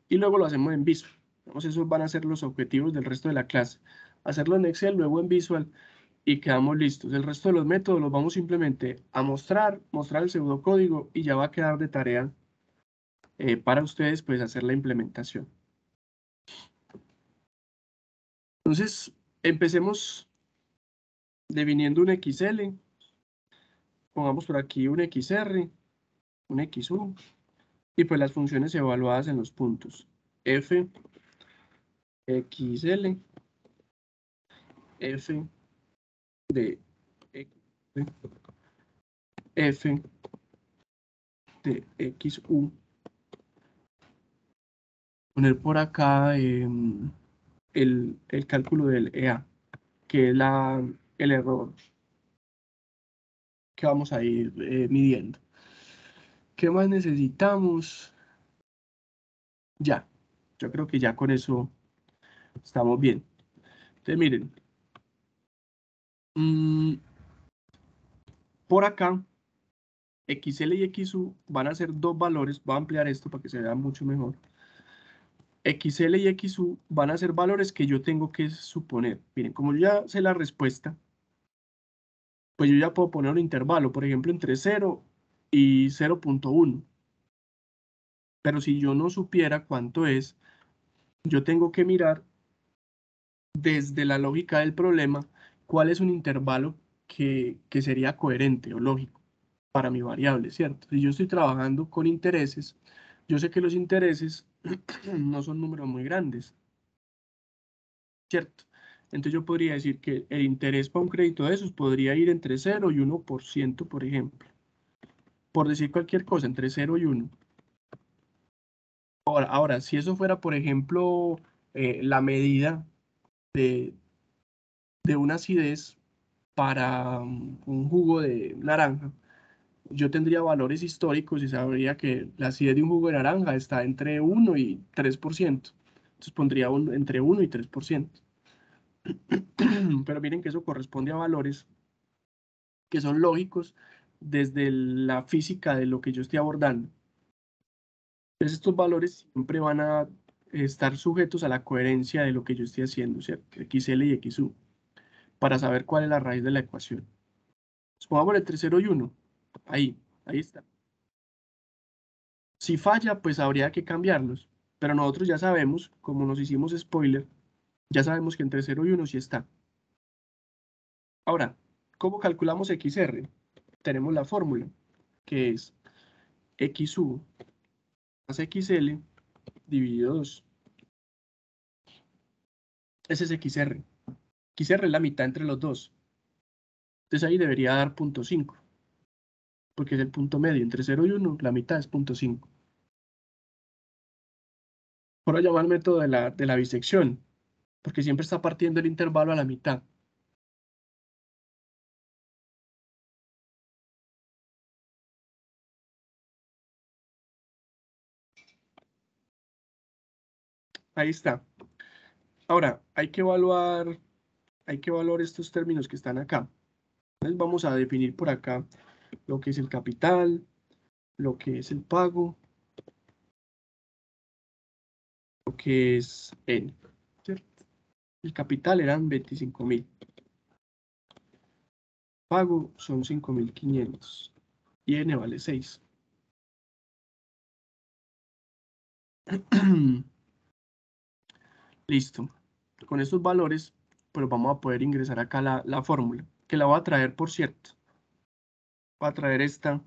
Y luego lo hacemos en Visual. Entonces, esos van a ser los objetivos del resto de la clase. Hacerlo en Excel, luego en Visual y quedamos listos. El resto de los métodos los vamos simplemente a mostrar el pseudocódigo y ya va a quedar de tarea para ustedes pues hacer la implementación. Entonces, empecemos definiendo un XL. Pongamos por aquí un XR, un XU, y pues las funciones evaluadas en los puntos. F, XL, F de X, F de XU. Poner por acá el cálculo del EA, que es el error que vamos a ir midiendo. ¿Qué más necesitamos? Ya, yo creo que ya con eso estamos bien. Entonces, miren, por acá XL y XU van a ser dos valores, voy a ampliar esto para que se vea mucho mejor. XL y XU van a ser valores que yo tengo que suponer. Miren, como yo ya sé la respuesta, pues yo ya puedo poner un intervalo, por ejemplo, entre 0 y 0.1. Pero si yo no supiera cuánto es, yo tengo que mirar desde la lógica del problema cuál es un intervalo que sería coherente o lógico para mi variable, ¿cierto? Si yo estoy trabajando con intereses, yo sé que los intereses no son números muy grandes, ¿cierto? Entonces yo podría decir que el interés para un crédito de esos podría ir entre 0 y 1%, por ejemplo. Por decir cualquier cosa, entre 0 y 1. Ahora, si eso fuera, por ejemplo, la medida de una acidez para un jugo de naranja, yo tendría valores históricos y sabría que la acidez de un jugo de naranja está entre 1 y 3%. Entonces pondría entre 1 y 3%. Pero miren que eso corresponde a valores que son lógicos desde la física de lo que yo estoy abordando. Entonces estos valores siempre van a estar sujetos a la coherencia de lo que yo estoy haciendo, ¿cierto? XL y XU, para saber cuál es la raíz de la ecuación. Pongamos entre 0 y 1. Ahí está. Si falla, pues habría que cambiarlos. Pero nosotros ya sabemos, como nos hicimos spoiler, ya sabemos que entre 0 y 1 sí está. Ahora, ¿cómo calculamos XR? Tenemos la fórmula, que es XU más XL dividido 2. Ese es XR. XR es la mitad entre los dos. Entonces ahí debería dar 0.5, porque es el punto medio. Entre 0 y 1, la mitad es 0.5. Por eso llama el método de la bisección, porque siempre está partiendo el intervalo a la mitad. Ahí está. Ahora, hay que evaluar estos términos que están acá. Entonces vamos a definir por acá lo que es el capital, lo que es el pago, lo que es N, ¿cierto? El capital eran 25.000. Pago son 5.500. Y N vale 6. Listo. Con estos valores, pues vamos a poder ingresar acá la fórmula, que la voy a traer, por cierto. Voy a traer esta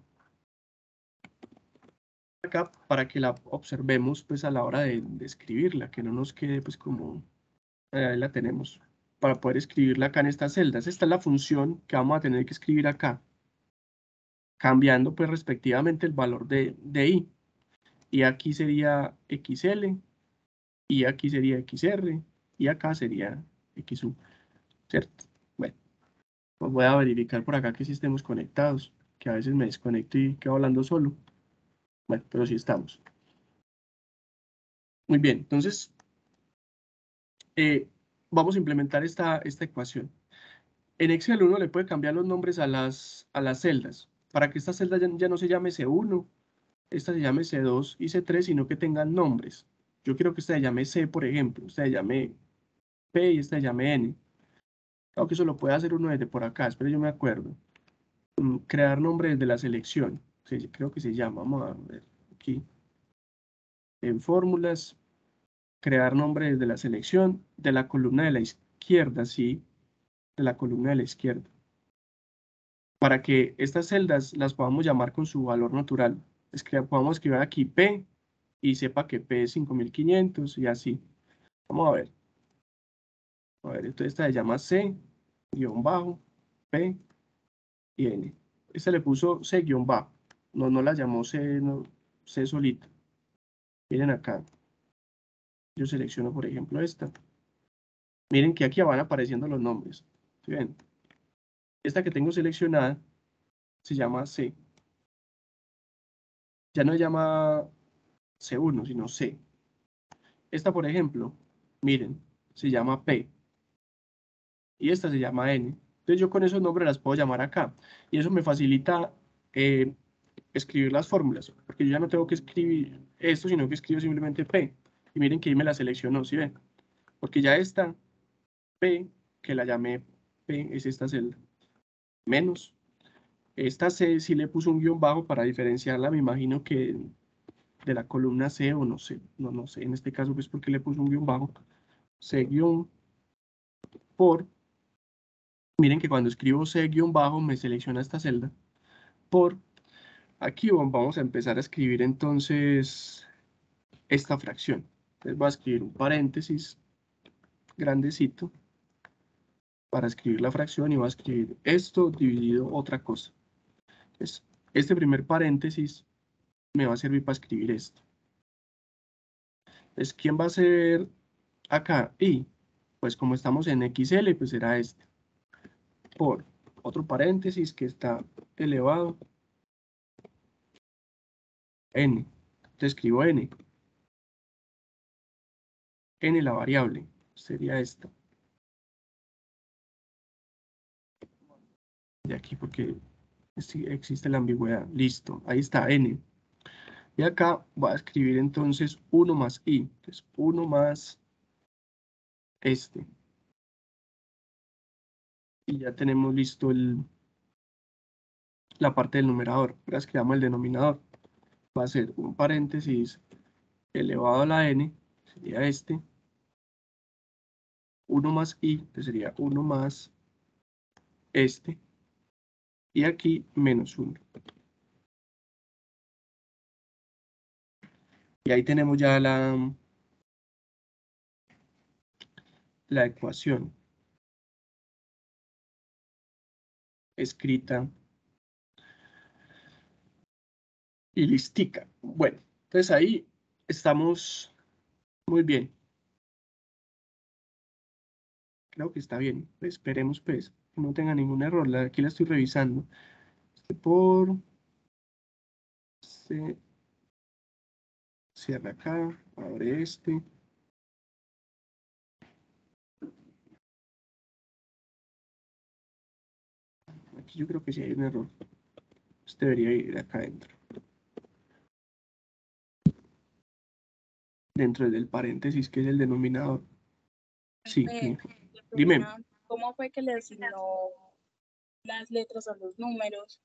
acá para que la observemos pues a la hora de escribirla, que no nos quede pues como, ahí la tenemos, para poder escribirla acá en estas celdas. Esta es la función que vamos a tener que escribir acá, cambiando pues respectivamente el valor de I. Y aquí sería XL, y aquí sería XR, y acá sería XU, ¿cierto? Bueno, pues voy a verificar por acá que sí estemos conectados, que a veces me desconecto y quedo hablando solo. Bueno, pero sí estamos. Muy bien, entonces vamos a implementar esta ecuación. En Excel uno le puede cambiar los nombres a las celdas, para que esta celda ya no se llame C1, esta se llame C2 y C3, sino que tengan nombres. Yo quiero que esta se llame C, por ejemplo, esta se llame P y esta se llame N. Claro que eso lo puede hacer uno desde por acá, espero yo me acuerdo. Crear nombre desde la selección, sí, creo que se llama, vamos a ver aquí. En fórmulas, crear nombre desde la selección de la columna de la izquierda, sí, de la columna de la izquierda, para que estas celdas las podamos llamar con su valor natural. Es que podamos escribir aquí P y sepa que P es 5.500 y así. Vamos a ver. A ver, entonces esta se llama C, guión bajo, P y N. Esta le puso C guión bajo. No la llamó C, no, C solita. Miren acá. Yo selecciono, por ejemplo, esta. Miren que aquí van apareciendo los nombres. ¿Sí ven? Esta que tengo seleccionada se llama C. Ya no se llama C1, sino C. Esta, por ejemplo, miren, se llama P y esta se llama N. Entonces yo con esos nombres las puedo llamar acá. Y eso me facilita escribir las fórmulas, porque yo ya no tengo que escribir esto, sino que escribo simplemente P. Y miren que ahí me la seleccionó, ¿sí ven? Porque ya esta P, que la llamé P, es esta celda, menos. Esta C sí le puso un guión bajo para diferenciarla, me imagino que de la columna C o no sé, no sé, en este caso pues porque le puso un guión bajo, C guión por, miren que cuando escribo C guión bajo me selecciona esta celda, por, aquí vamos a empezar a escribir entonces esta fracción. Entonces voy a escribir un paréntesis grandecito para escribir la fracción y voy a escribir esto dividido otra cosa. Entonces, este primer paréntesis me va a servir para escribir esto. Entonces, ¿quién va a ser acá? Y, pues como estamos en XL, pues será este. Por otro paréntesis que está elevado n. Entonces escribo n. N la variable. Sería esta. De aquí porque sí existe la ambigüedad. Listo. Ahí está n. Y acá voy a escribir entonces 1 más i. Entonces 1 más este. Y ya tenemos listo la parte del numerador. Ahora escribamos el denominador. Va a ser un paréntesis elevado a la n. Sería este. 1 más i. Que sería 1 más este. Y aquí menos 1. Y ahí tenemos ya la ecuación escrita y listica. Bueno, entonces ahí estamos muy bien. Creo que está bien. Esperemos pues que no tenga ningún error. Aquí la estoy revisando. Por se cierra acá, abre este. Aquí yo creo que sí hay un error. Este debería ir acá adentro. Dentro del paréntesis que es el denominador. Sí, Le dime. preguntaban cómo fue que le asignó las letras a los números.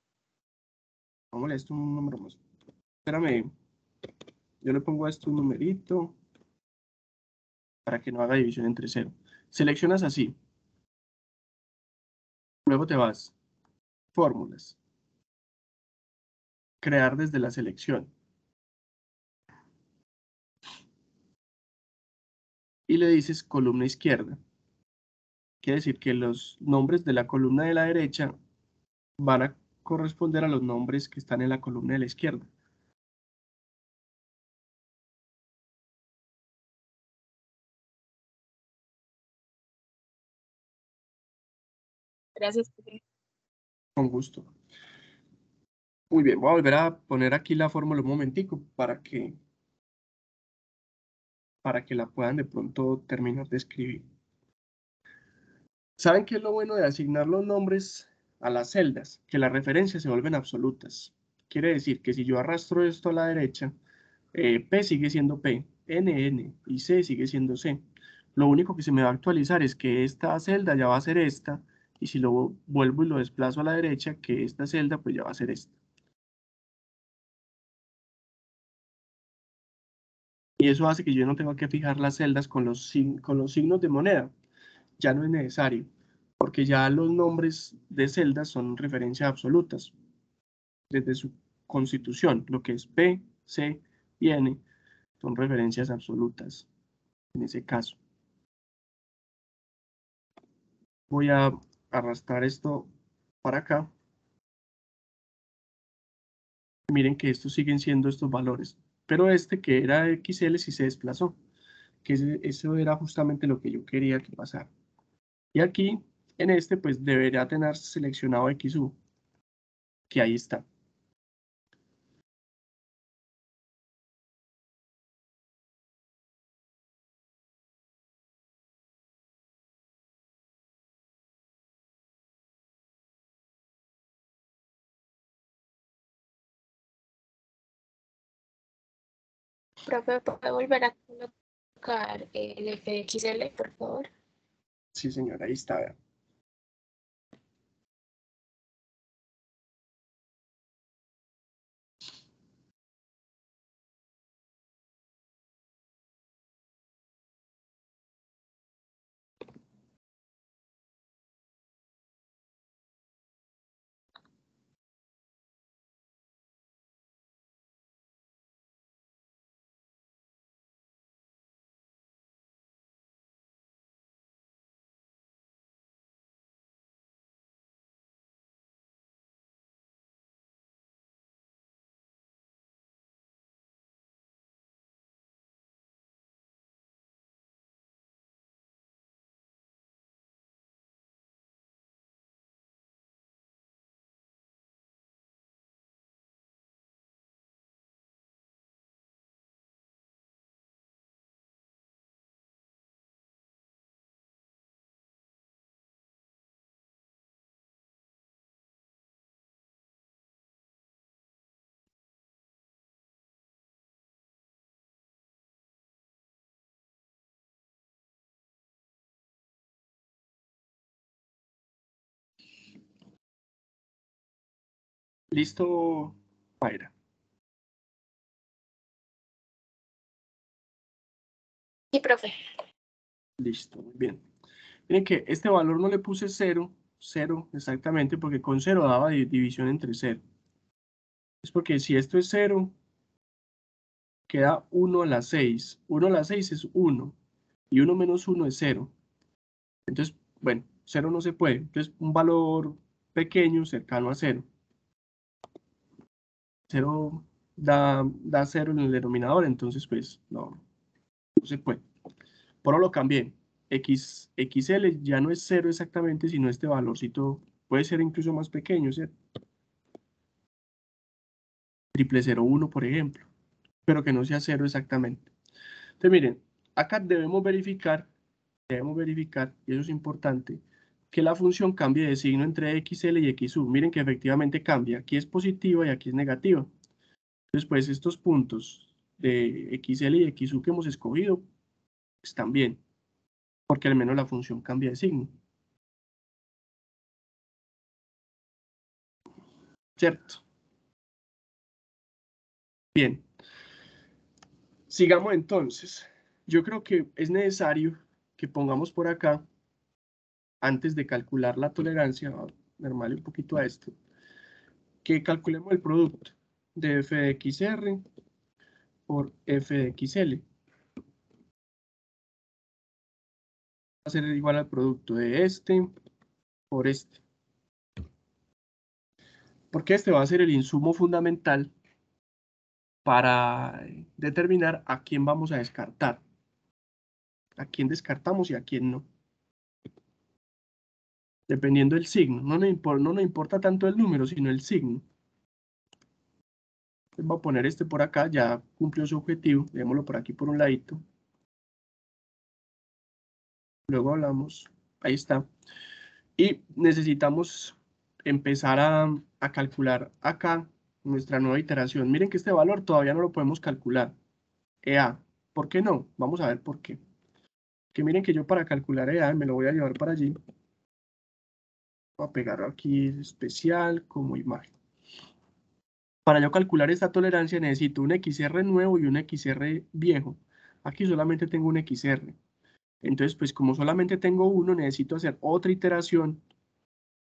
Vamos a esto un número más. Espérame. Yo le pongo a esto un numerito para que no haga división entre cero. Seleccionas así. Luego te vas. Fórmulas. Crear desde la selección. Y le dices columna izquierda. Quiere decir que los nombres de la columna de la derecha van a corresponder a los nombres que están en la columna de la izquierda. Gracias. Con gusto. Muy bien, voy a volver a poner aquí la fórmula un momentico para que la puedan de pronto terminar de escribir. ¿Saben qué es lo bueno de asignar los nombres a las celdas? Que las referencias se vuelven absolutas. Quiere decir que si yo arrastro esto a la derecha, P sigue siendo P, N y C sigue siendo C. Lo único que se me va a actualizar es que esta celda ya va a ser esta, y si lo vuelvo y lo desplazo a la derecha, que esta celda pues ya va a ser esta. Y eso hace que yo no tenga que fijar las celdas con los signos de moneda. Ya no es necesario, porque ya los nombres de celdas son referencias absolutas desde su constitución. Lo que es P, C y N son referencias absolutas en ese caso. Voy a arrastrar esto para acá. Miren que estos siguen siendo estos valores, pero este que era XL sí se desplazó, que eso era justamente lo que yo quería que pasara. Y aquí, en este, pues debería tener seleccionado XU, que ahí está. Profe, ¿puede volver a colocar el f de XL, por favor? Sí, señora, ahí está. Vea. ¿Listo, Mayra? Sí, profe. Listo, muy bien. Miren que este valor no le puse 0, 0 exactamente, porque con 0 daba división entre 0. Es porque si esto es 0, queda 1 a la 6. 1 a la 6 es 1, y 1 menos 1 es 0. Entonces, bueno, 0 no se puede. Entonces, un valor pequeño cercano a 0. 0 da 0 en el denominador, entonces, pues, no se puede. Por ahora lo cambié. XL ya no es 0 exactamente, sino este valorcito puede ser incluso más pequeño, ¿cierto? 0001, por ejemplo, pero que no sea 0 exactamente. Entonces, miren, acá debemos verificar, y eso es importante, que la función cambie de signo entre XL y XU. Miren que efectivamente cambia. Aquí es positiva y aquí es negativa. Entonces, pues estos puntos de XL y XU que hemos escogido están bien, porque al menos la función cambia de signo. ¿Cierto? Bien. Sigamos entonces. Yo creo que es necesario que pongamos por acá, antes de calcular la tolerancia, normal un poquito a esto, que calculemos el producto de f de xr por f de xl. Va a ser igual al producto de este por este. Porque este va a ser el insumo fundamental para determinar a quién vamos a descartar. A quién descartamos y a quién no. Dependiendo del signo. No nos importa tanto el número, sino el signo. Entonces voy a poner este por acá, ya cumplió su objetivo. Démoslo por aquí por un ladito. Luego hablamos. Ahí está. Y necesitamos empezar a calcular acá nuestra nueva iteración. Miren que este valor todavía no lo podemos calcular. EA. ¿Por qué no? Vamos a ver por qué. Que miren que yo para calcular EA me lo voy a llevar para allí. Voy a pegarlo aquí especial como imagen. Para yo calcular esta tolerancia necesito un XR nuevo y un XR viejo. Aquí solamente tengo un XR. Entonces, pues como solamente tengo uno, necesito hacer otra iteración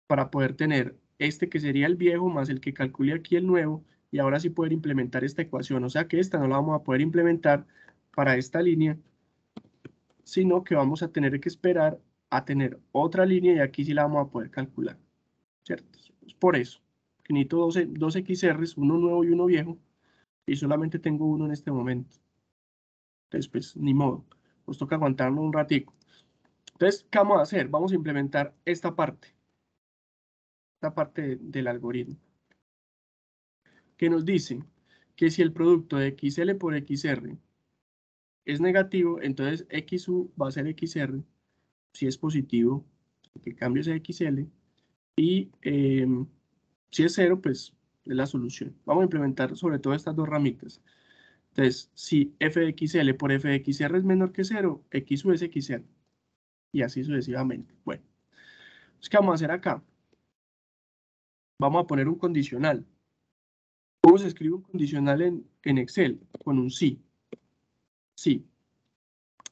para poder tener este que sería el viejo más el que calcule aquí el nuevo y ahora sí poder implementar esta ecuación. O sea que esta no la vamos a poder implementar para esta línea, sino que vamos a tener que esperar a tener otra línea y aquí sí la vamos a poder calcular, ¿cierto? Es por eso, que necesito dos XRs, uno nuevo y uno viejo, y solamente tengo uno en este momento. Entonces, pues, ni modo, nos toca aguantarnos un ratico. Entonces, ¿qué vamos a hacer? Vamos a implementar esta parte del algoritmo, que nos dice que si el producto de XL por XR es negativo, entonces XU va a ser XR, si es positivo, que cambio sea XL, y si es 0, pues es la solución. Vamos a implementar sobre todo estas dos ramitas. Entonces, si f de xl por f de xr es menor que 0, xu es xr. Y así sucesivamente. Bueno, ¿qué vamos a hacer acá? Vamos a poner un condicional. ¿Cómo se escribe un condicional en Excel? Con un sí. Sí.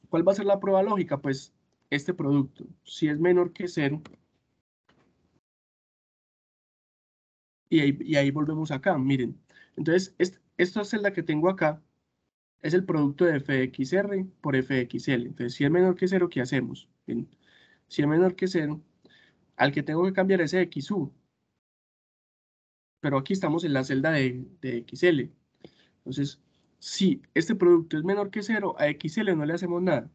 ¿Cuál va a ser la prueba lógica? Pues este producto, si es menor que 0, y ahí volvemos acá, miren. Entonces, esta celda que tengo acá es el producto de f de xr por f de xl. Entonces, si es menor que 0, ¿qué hacemos? Bien. Si es menor que 0, al que tengo que cambiar es xu. Pero aquí estamos en la celda de xl. Entonces, si este producto es menor que 0, a xl no le hacemos nada.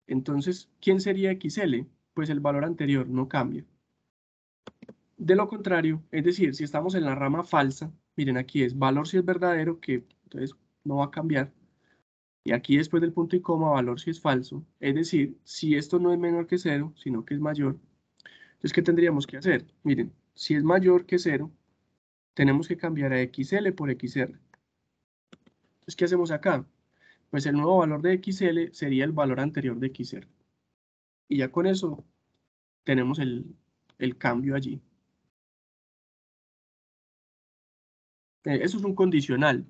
Entonces, ¿quién sería xl? Pues el valor anterior no cambia. De lo contrario, es decir, si estamos en la rama falsa, miren aquí es valor si es verdadero, que entonces no va a cambiar. Y aquí después del punto y coma, valor si es falso. Es decir, si esto no es menor que 0, sino que es mayor, entonces, ¿qué tendríamos que hacer? Miren, si es mayor que 0, tenemos que cambiar a xl por xr. Entonces, ¿qué hacemos acá? Pues el nuevo valor de xl sería el valor anterior de xr. Y ya con eso tenemos el cambio allí. Eso es un condicional,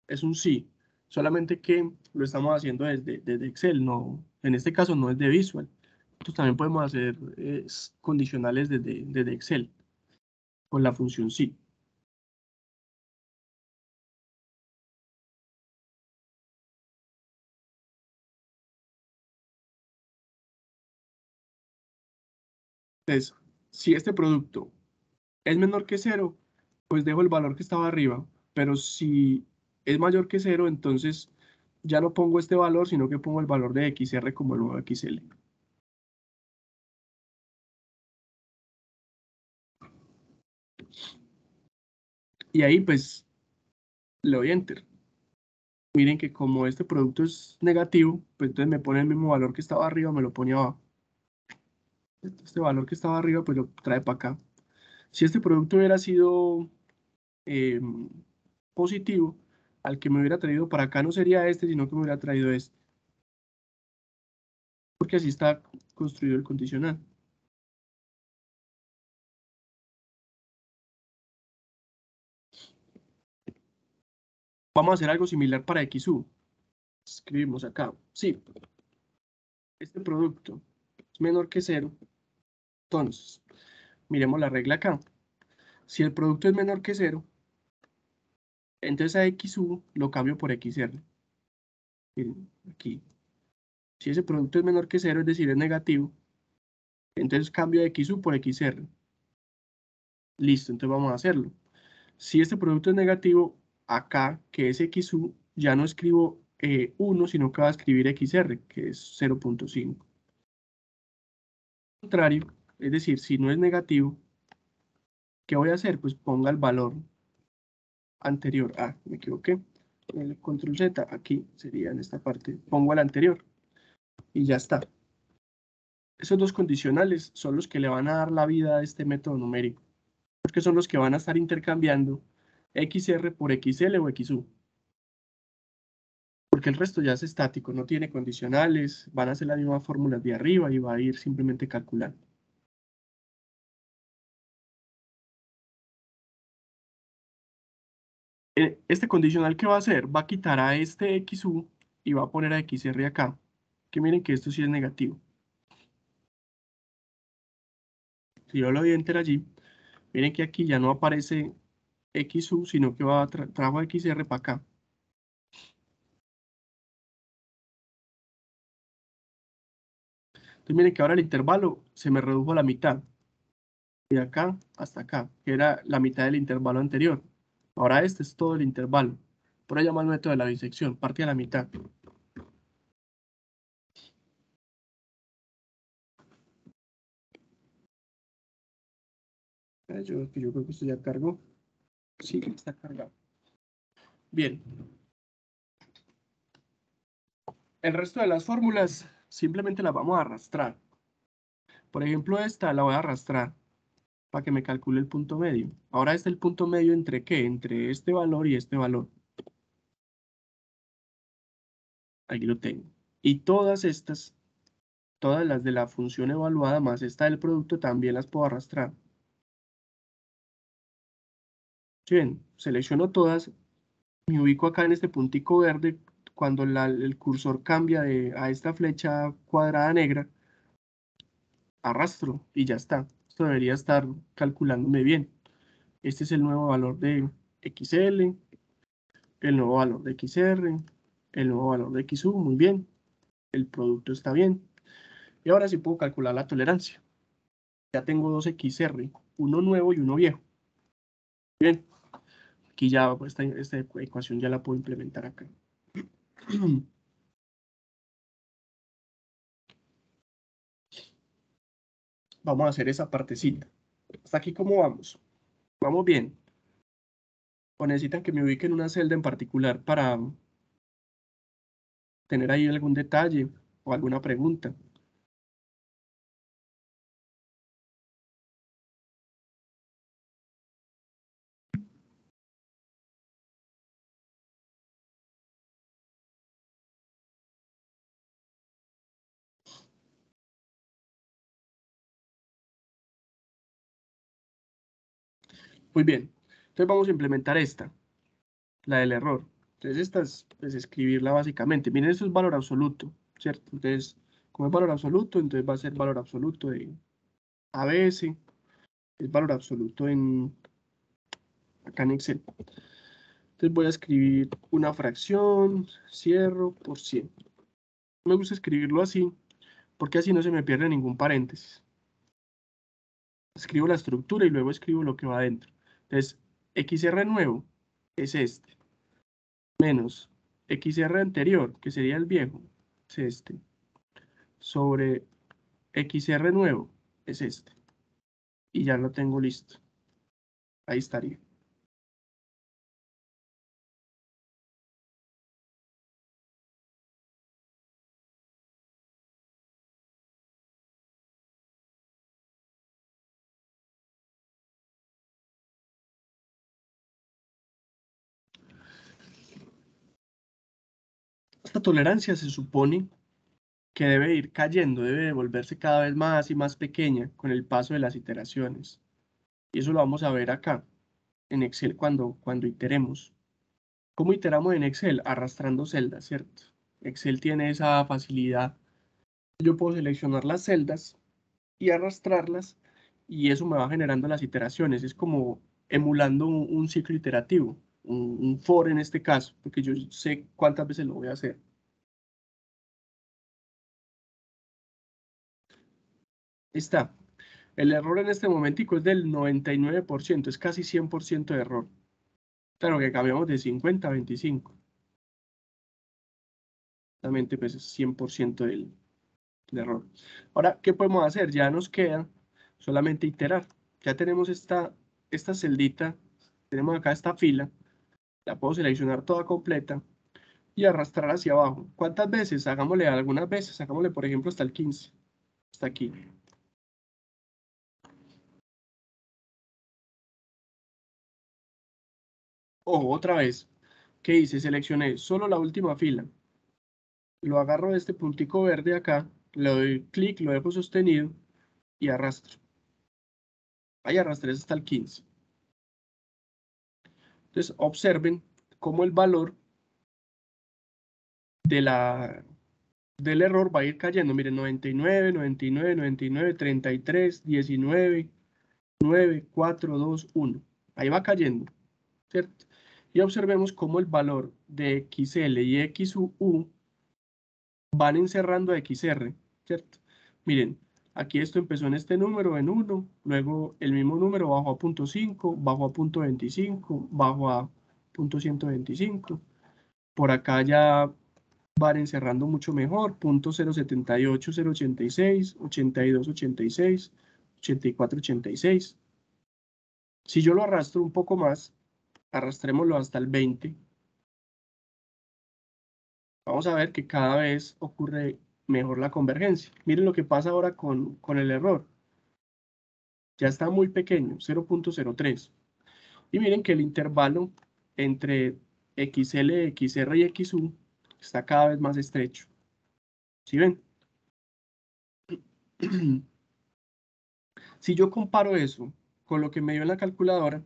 es un sí, solamente que lo estamos haciendo desde Excel, no, en este caso no es de Visual. Nosotros también podemos hacer condicionales desde Excel con la función sí. Entonces, si este producto es menor que 0, pues dejo el valor que estaba arriba, pero si es mayor que 0, entonces ya no pongo este valor, sino que pongo el valor de XR como el nuevo XL. Y ahí pues le doy Enter. Miren que como este producto es negativo, pues entonces me pone el mismo valor que estaba arriba, me lo pone abajo. Este valor que estaba arriba, pues lo trae para acá. Si este producto hubiera sido eh, positivo, al que me hubiera traído para acá no sería este, sino que me hubiera traído este. Porque así está construido el condicional. Vamos a hacer algo similar para XU. Escribimos acá. Sí, este producto es menor que 0. Entonces, miremos la regla acá. Si el producto es menor que 0, entonces a XU lo cambio por XR. Miren, aquí. Si ese producto es menor que 0, es decir, es negativo, entonces cambio de XU por XR. Listo, entonces vamos a hacerlo. Si este producto es negativo, acá, que es XU, ya no escribo 1, sino que voy a escribir XR, que es 0.5. Al contrario, es decir, si no es negativo, ¿qué voy a hacer? Pues ponga el valor anterior. Ah, me equivoqué. El control Z, aquí sería en esta parte. Pongo el anterior y ya está. Esos dos condicionales son los que le van a dar la vida a este método numérico, porque son los que van a estar intercambiando XR por XL o XU. Porque el resto ya es estático, no tiene condicionales, van a ser las mismas fórmulas de arriba y va a ir simplemente calculando. Este condicional, ¿qué va a hacer? Va a quitar a este XU y va a poner a XR acá. Que miren que esto sí es negativo. Si yo lo doy enter allí, miren que aquí ya no aparece XU, sino que va a trajo a XR para acá. Entonces miren que ahora el intervalo se me redujo a la mitad. De acá hasta acá, que era la mitad del intervalo anterior. Ahora este es todo el intervalo. Por ahí llama el método de la bisección, parte a la mitad. Yo creo que esto ya cargó. Sí, está cargado. Bien. El resto de las fórmulas simplemente las vamos a arrastrar. Por ejemplo, esta la voy a arrastrar para que me calcule el punto medio. Ahora este es el punto medio entre qué? Entre este valor y este valor. Aquí lo tengo. Y todas estas, todas las de la función evaluada más esta del producto, también las puedo arrastrar. ¿Sí ven? Selecciono todas, me ubico acá en este puntico verde, cuando el cursor cambia a esta flecha cuadrada negra, arrastro y ya está. Esto debería estar calculándome bien. Este es el nuevo valor de XL, el nuevo valor de XR, el nuevo valor de XU, muy bien. El producto está bien. Y ahora sí puedo calcular la tolerancia. Ya tengo dos XR, uno nuevo y uno viejo. Bien, aquí ya esta ecuación ya la puedo implementar acá. Vamos a hacer esa partecita. ¿Hasta aquí cómo vamos? ¿Vamos bien? ¿O necesitan que me ubique en una celda en particular para tener ahí algún detalle o alguna pregunta? Muy bien. Entonces vamos a implementar esta, la del error. Entonces esta es pues, escribirla básicamente. Miren, esto es valor absoluto, ¿cierto? Entonces, como es valor absoluto, entonces va a ser valor absoluto de ABS, es valor absoluto acá en Excel. Entonces voy a escribir una fracción, cierro por 100. Me gusta escribirlo así, porque así no se me pierde ningún paréntesis. Escribo la estructura y luego escribo lo que va adentro. Entonces, XR nuevo es este, menos XR anterior, que sería el viejo, es este, sobre XR nuevo, es este. Y ya lo tengo listo. Ahí estaría. Esta tolerancia se supone que debe ir cayendo, debe volverse cada vez más y más pequeña con el paso de las iteraciones. Y eso lo vamos a ver acá, en Excel, cuando iteremos. ¿Cómo iteramos en Excel? Arrastrando celdas, ¿cierto? Excel tiene esa facilidad. Yo puedo seleccionar las celdas y arrastrarlas, y eso me va generando las iteraciones. Es como emulando un ciclo iterativo, un for en este caso, porque yo sé cuántas veces lo voy a hacer. Está. El error en este momentico es del 99%, es casi 100% de error. Claro que cambiamos de 50 a 25. Exactamente, pues es 100% del error. Ahora, ¿qué podemos hacer? Ya nos queda solamente iterar. Ya tenemos esta celdita, tenemos acá esta fila, la puedo seleccionar toda completa y arrastrar hacia abajo. ¿Cuántas veces? Hagámosle algunas veces, hagámosle por ejemplo hasta el 15, hasta aquí. O otra vez, ¿qué hice? Seleccioné solo la última fila. Lo agarro de este puntico verde acá, le doy clic, lo dejo sostenido y arrastro. Ahí arrastré hasta el 15. Entonces, observen cómo el valor del error va a ir cayendo. Miren, 99, 99, 99, 33, 19, 9, 4, 2, 1. Ahí va cayendo, ¿cierto? Y observemos cómo el valor de XL y XU van encerrando a XR, ¿cierto? Miren, aquí esto empezó en este número, en 1, luego el mismo número bajó a punto .5, bajó a punto .25, bajó a punto .125. Por acá ya van encerrando mucho mejor, punto .078, 086, 82, 86, 84, 86. Si yo lo arrastro un poco más, arrastrémoslo hasta el 20, vamos a ver que cada vez ocurre mejor la convergencia. Miren lo que pasa ahora con el error. Ya está muy pequeño, 0.03. Y miren que el intervalo entre XL, XR y XU Está cada vez más estrecho. ¿Sí ven? Si yo comparo eso con lo que me dio en la calculadora,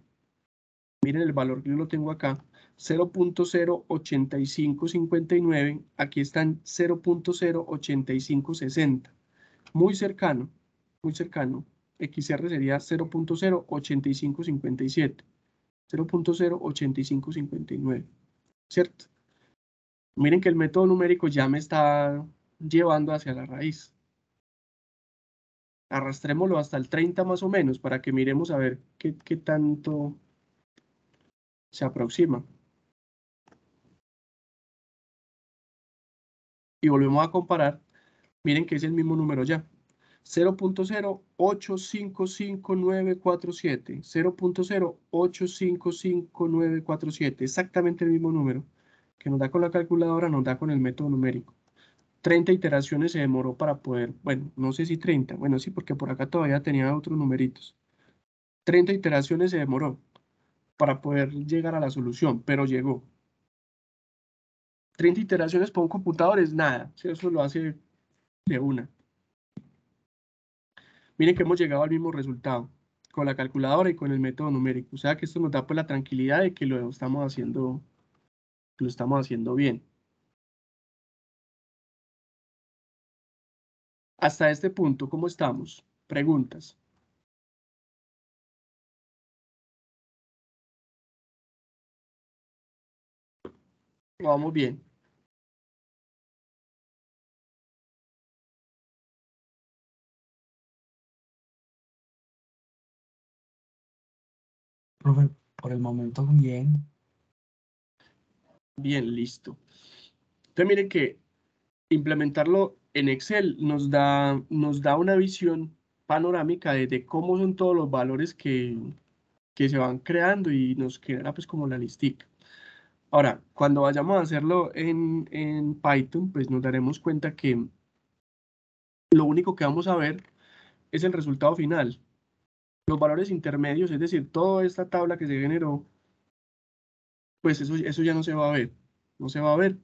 miren el valor que yo lo tengo acá, 0.08559, aquí están 0.08560, muy cercano, muy cercano. XR sería 0.08557, 0.08559, ¿cierto? Miren que el método numérico ya me está llevando hacia la raíz. Arrastrémoslo hasta el 30 más o menos para que miremos a ver qué tanto se aproxima. Y volvemos a comparar. Miren que es el mismo número ya. 0.0855947. 0.0855947. Exactamente el mismo número que nos da con la calculadora, nos da con el método numérico. 30 iteraciones se demoró para poder, bueno, no sé si 30, bueno, sí, porque por acá todavía tenía otros numeritos. 30 iteraciones se demoró para poder llegar a la solución, pero llegó. 30 iteraciones para un computador es nada, si eso lo hace de una. Miren que hemos llegado al mismo resultado con la calculadora y con el método numérico. O sea que esto nos da pues la tranquilidad de que lo estamos haciendo bien. Hasta este punto, ¿cómo estamos? Preguntas. Vamos bien. Profe, por el momento bien. Bien, listo. Entonces miren que implementarlo en Excel nos da una visión panorámica de cómo son todos los valores que se van creando y nos queda pues como la listica. Ahora, cuando vayamos a hacerlo en Python, pues nos daremos cuenta que lo único que vamos a ver es el resultado final. Los valores intermedios, es decir, toda esta tabla que se generó, pues eso ya no se va a ver, no se va a ver.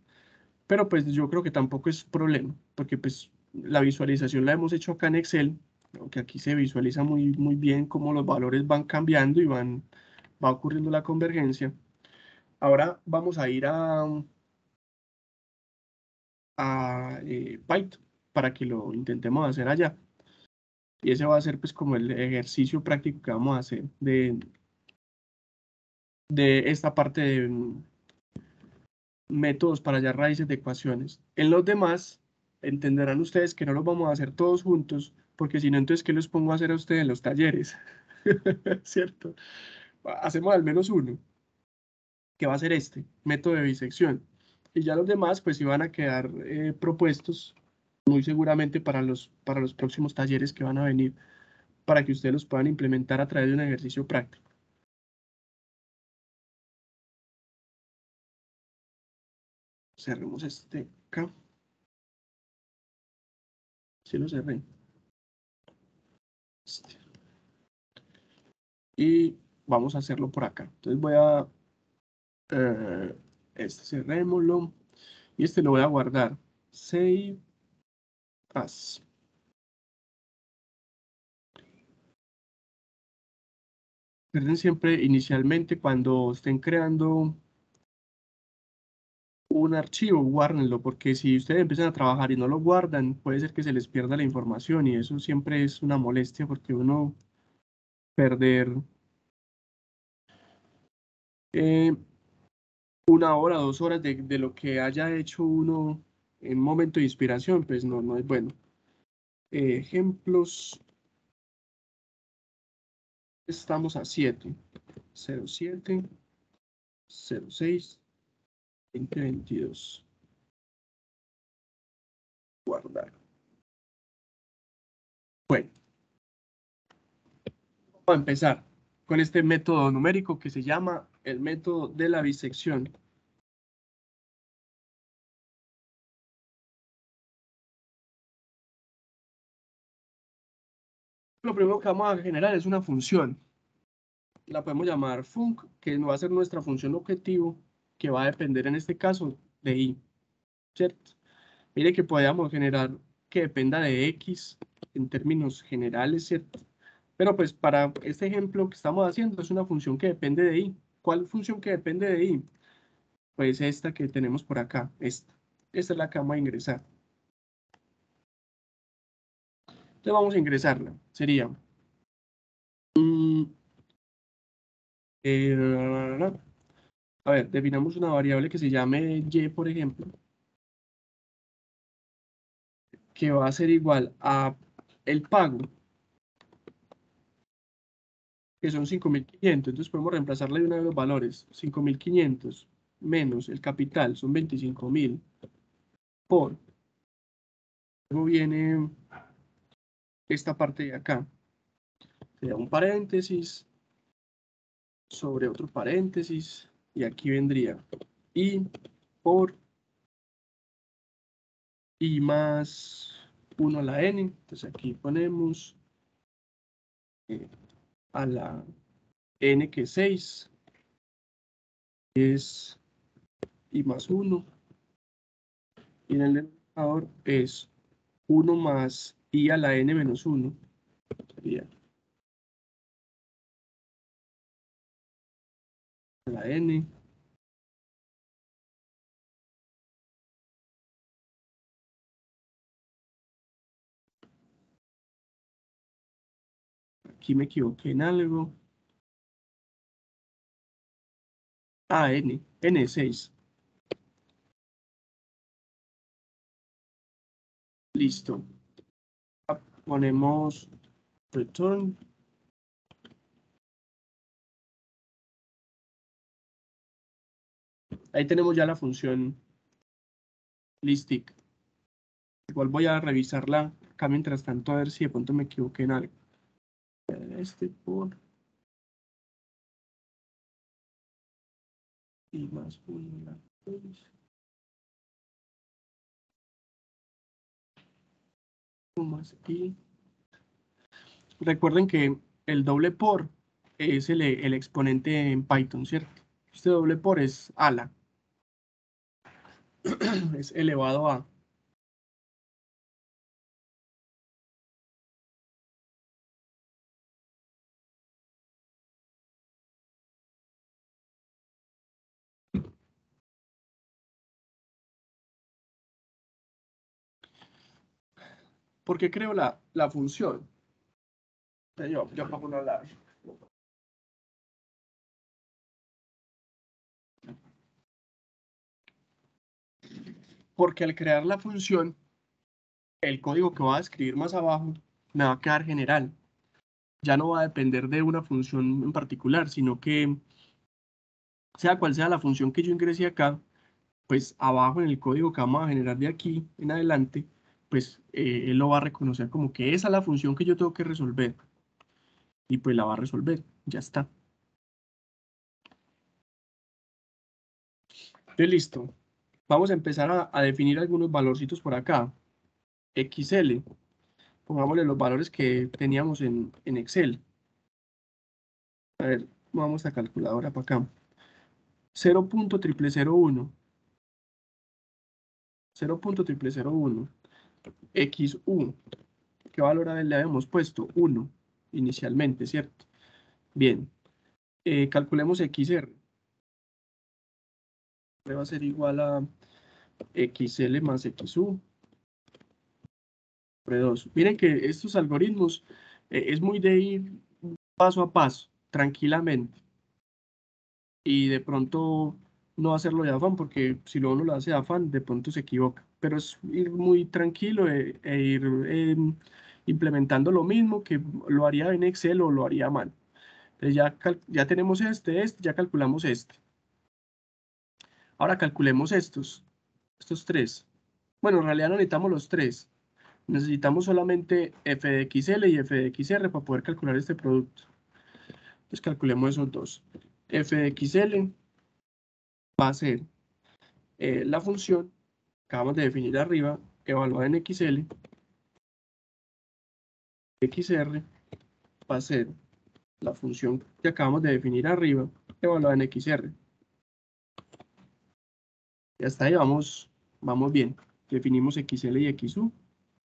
Pero pues yo creo que tampoco es problema, porque pues la visualización la hemos hecho acá en Excel, aunque aquí se visualiza muy, muy bien cómo los valores van cambiando y va ocurriendo la convergencia. Ahora vamos a ir a Python para que lo intentemos hacer allá. Y ese va a ser pues como el ejercicio práctico que vamos a hacer de esta parte de métodos para hallar raíces de ecuaciones. En los demás, entenderán ustedes que no los vamos a hacer todos juntos, porque si no, entonces, ¿qué los pongo a hacer a ustedes en los talleres? ¿Cierto? Hacemos al menos uno, que va a ser este, método de bisección. Y ya los demás, pues, iban a quedar propuestos muy seguramente para los próximos talleres que van a venir, para que ustedes los puedan implementar a través de un ejercicio práctico. Cerremos este acá. Sí lo cerré. Y vamos a hacerlo por acá. Entonces voy a... este cerrémoslo. Y este lo voy a guardar. Save as. Recuerden siempre inicialmente cuando estén creando un archivo, guárdenlo, porque si ustedes empiezan a trabajar y no lo guardan, puede ser que se les pierda la información y eso siempre es una molestia porque uno perder 1 hora, 2 horas de lo que haya hecho uno en un momento de inspiración, pues no es bueno. Ejemplos, estamos a 7, 07, 06, 2022. Guardar. Bueno, vamos a empezar con este método numérico que se llama el método de la bisección. Lo primero que vamos a generar es una función. La podemos llamar func, que va a ser nuestra función objetivo, que va a depender en este caso de i. ¿cierto? Mire que podíamos generar que dependa de X en términos generales, ¿cierto? Pero pues para este ejemplo que estamos haciendo es una función que depende de Y. ¿Cuál función que depende de Y? Pues esta que tenemos por acá, esta. Esta es la que vamos a ingresar. Entonces vamos a ingresarla. Sería... a ver, definamos una variable que se llame Y, por ejemplo, que va a ser igual a el pago, que son 5.500. Entonces podemos reemplazarle de una de los valores. 5.500 menos el capital, son 25.000, por... Luego viene esta parte de acá. Sería un paréntesis sobre otro paréntesis. Y aquí vendría y por y más 1 a la n. Entonces aquí ponemos a la n, que es 6, es y más 1. Y en el denominador es 1 más y a la n menos 1. Sería a la n. Aquí me equivoqué en algo. Ah, n es 6. Listo. Ponemos return. Ahí tenemos ya la función listic. Igual voy a revisarla acá mientras tanto a ver si de pronto me equivoqué en algo. Este por y más 1 más y. Recuerden que el doble por es el exponente en Python, ¿cierto? Este doble por es ala, es elevado a. ¿Por qué creo la función? Yo pongo una larga. Porque al crear la función, el código que voy a escribir más abajo me va a quedar general. Ya no va a depender de una función en particular, sino que sea cual sea la función que yo ingrese acá, pues abajo en el código que vamos a generar de aquí en adelante, pues él lo va a reconocer como que esa es la función que yo tengo que resolver. Y pues la va a resolver, ya está. Entonces, listo. Vamos a empezar a definir algunos valorcitos por acá. XL. Pongámosle los valores que teníamos en Excel. A ver, vamos a calculadora para acá. 0.0001. 0.0001. XU. ¿Qué valor le habíamos puesto? 1 inicialmente, ¿cierto? Bien. Calculemos XR. Va a ser igual a XL más XU sobre 2. Miren que estos algoritmos es muy de ir paso a paso, tranquilamente. Y de pronto no hacerlo de afán, porque si uno lo hace de afán, de pronto se equivoca. Pero es ir muy tranquilo e ir implementando lo mismo que lo haría en Excel o lo haría mal. Entonces ya tenemos este, ya calculamos este. Ahora calculemos estos tres. Bueno, en realidad no necesitamos los tres. Necesitamos solamente f de xl y f de xr para poder calcular este producto. Entonces calculemos esos dos. F de xl va a ser la función que acabamos de definir arriba, evaluada en xl. xr va a ser la función que acabamos de definir arriba, evaluada en xr. Y hasta ahí vamos Vamos bien. Definimos XL y XU.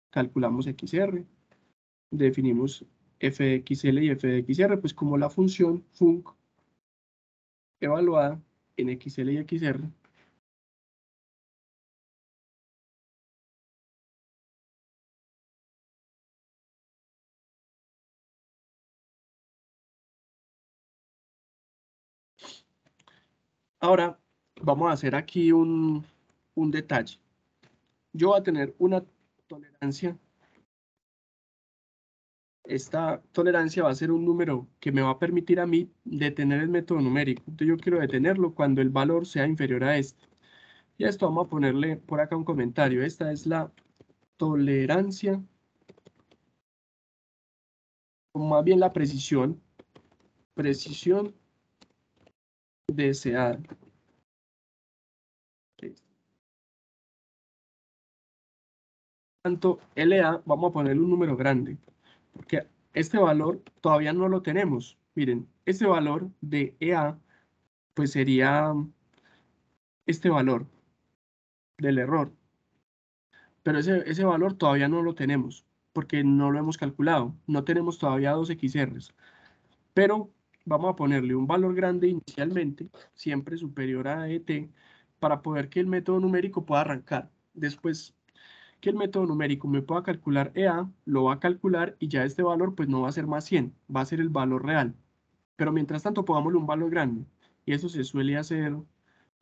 Calculamos XR. Definimos f de XL y f de XR, pues como la función func evaluada en XL y XR. Ahora vamos a hacer aquí un detalle. Yo voy a tener una tolerancia. Esta tolerancia va a ser un número que me va a permitir a mí detener el método numérico. Entonces yo quiero detenerlo cuando el valor sea inferior a este. Y a esto vamos a ponerle por acá un comentario. Esta es la tolerancia, o más bien la precisión deseada. Tanto LA, vamos a ponerle un número grande, porque este valor todavía no lo tenemos. Miren, este valor de EA, pues sería este valor del error, pero ese valor todavía no lo tenemos, porque no lo hemos calculado, no tenemos todavía 2XRs, pero vamos a ponerle un valor grande inicialmente, siempre superior a ET, para poder que el método numérico pueda arrancar. Después que el método numérico me pueda calcular EA, lo va a calcular y ya este valor pues no va a ser más 100, va a ser el valor real. Pero mientras tanto pongámosle un valor grande y eso se suele hacer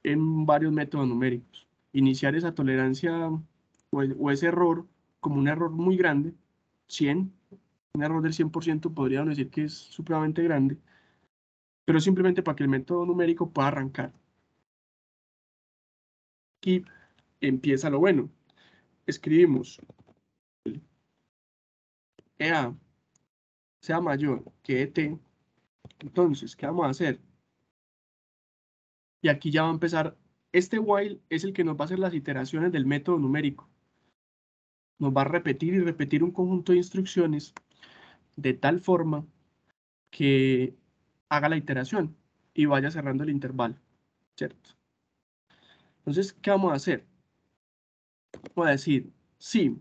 en varios métodos numéricos. Iniciar esa tolerancia o ese error como un error muy grande, 100, un error del 100% podríamos decir que es supremamente grande, pero simplemente para que el método numérico pueda arrancar. Aquí empieza lo bueno. Escribimos EA sea mayor que ET. Entonces, ¿qué vamos a hacer? Y aquí ya va a empezar. Este while es el que nos va a hacer las iteraciones del método numérico. Nos va a repetir y repetir un conjunto de instrucciones de tal forma que haga la iteración y vaya cerrando el intervalo, ¿cierto? Entonces, ¿qué vamos a hacer? Voy a decir, si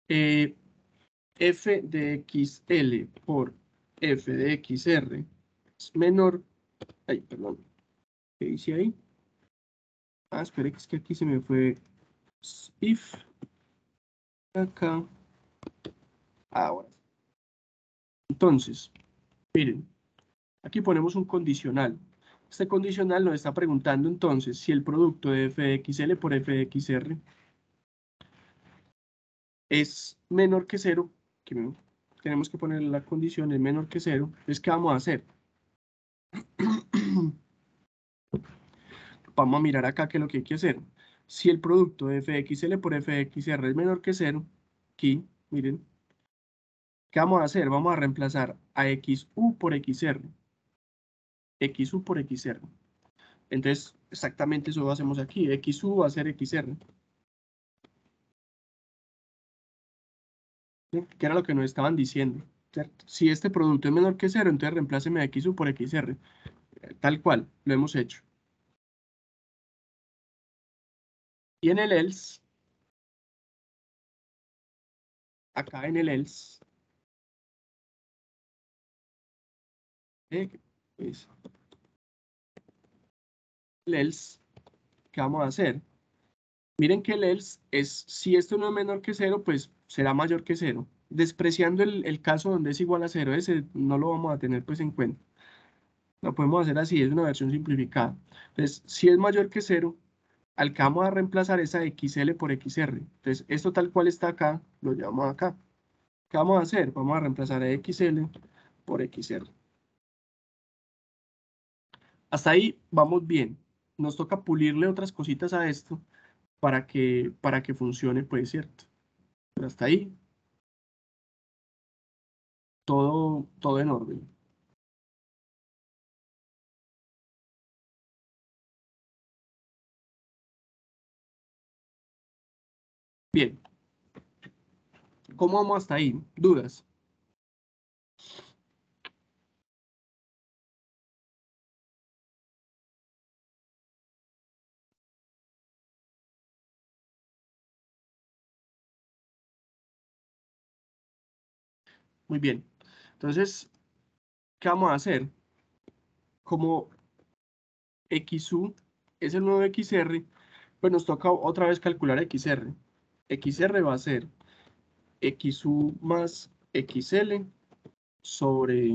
f de xl por f de xr es menor, ay, perdón, ¿qué hice ahí? Ah, espere, que es que aquí se me fue if, acá, ahora. Entonces, miren, aquí ponemos un condicional. Este condicional nos está preguntando entonces si el producto de f de xl por f de xr es menor que 0, que tenemos que poner la condición es menor que 0, entonces ¿qué vamos a hacer? Vamos a mirar acá qué es lo que hay que hacer. Si el producto de f de xl por f de xr es menor que 0, aquí, miren, ¿qué vamos a hacer? Vamos a reemplazar a xu por xr, xu por xr. Entonces, exactamente eso hacemos aquí, xu va a ser xr, ¿sí? Que era lo que nos estaban diciendo, ¿cierto? Si este producto es menor que 0, entonces reempláceme a xu por xr, tal cual, lo hemos hecho. Y en el else, acá en el else, es el else, ¿qué vamos a hacer? Miren que el else es, si esto no es menor que 0, pues será mayor que 0. Despreciando el caso donde es igual a 0, ese no lo vamos a tener pues en cuenta. Lo podemos hacer así, es una versión simplificada. Entonces, si es mayor que 0, al que vamos a reemplazar es a xl por xr. Entonces, esto tal cual está acá, lo llevamos acá. ¿Qué vamos a hacer? Vamos a reemplazar a xl por xr. Hasta ahí vamos bien. Nos toca pulirle otras cositas a esto para que funcione, pues, ¿cierto? Pero hasta ahí, todo en orden. Bien, ¿cómo vamos hasta ahí? ¿Dudas? Muy bien. Entonces, ¿qué vamos a hacer? Como XU es el nuevo XR, pues nos toca otra vez calcular XR. XR va a ser XU más XL sobre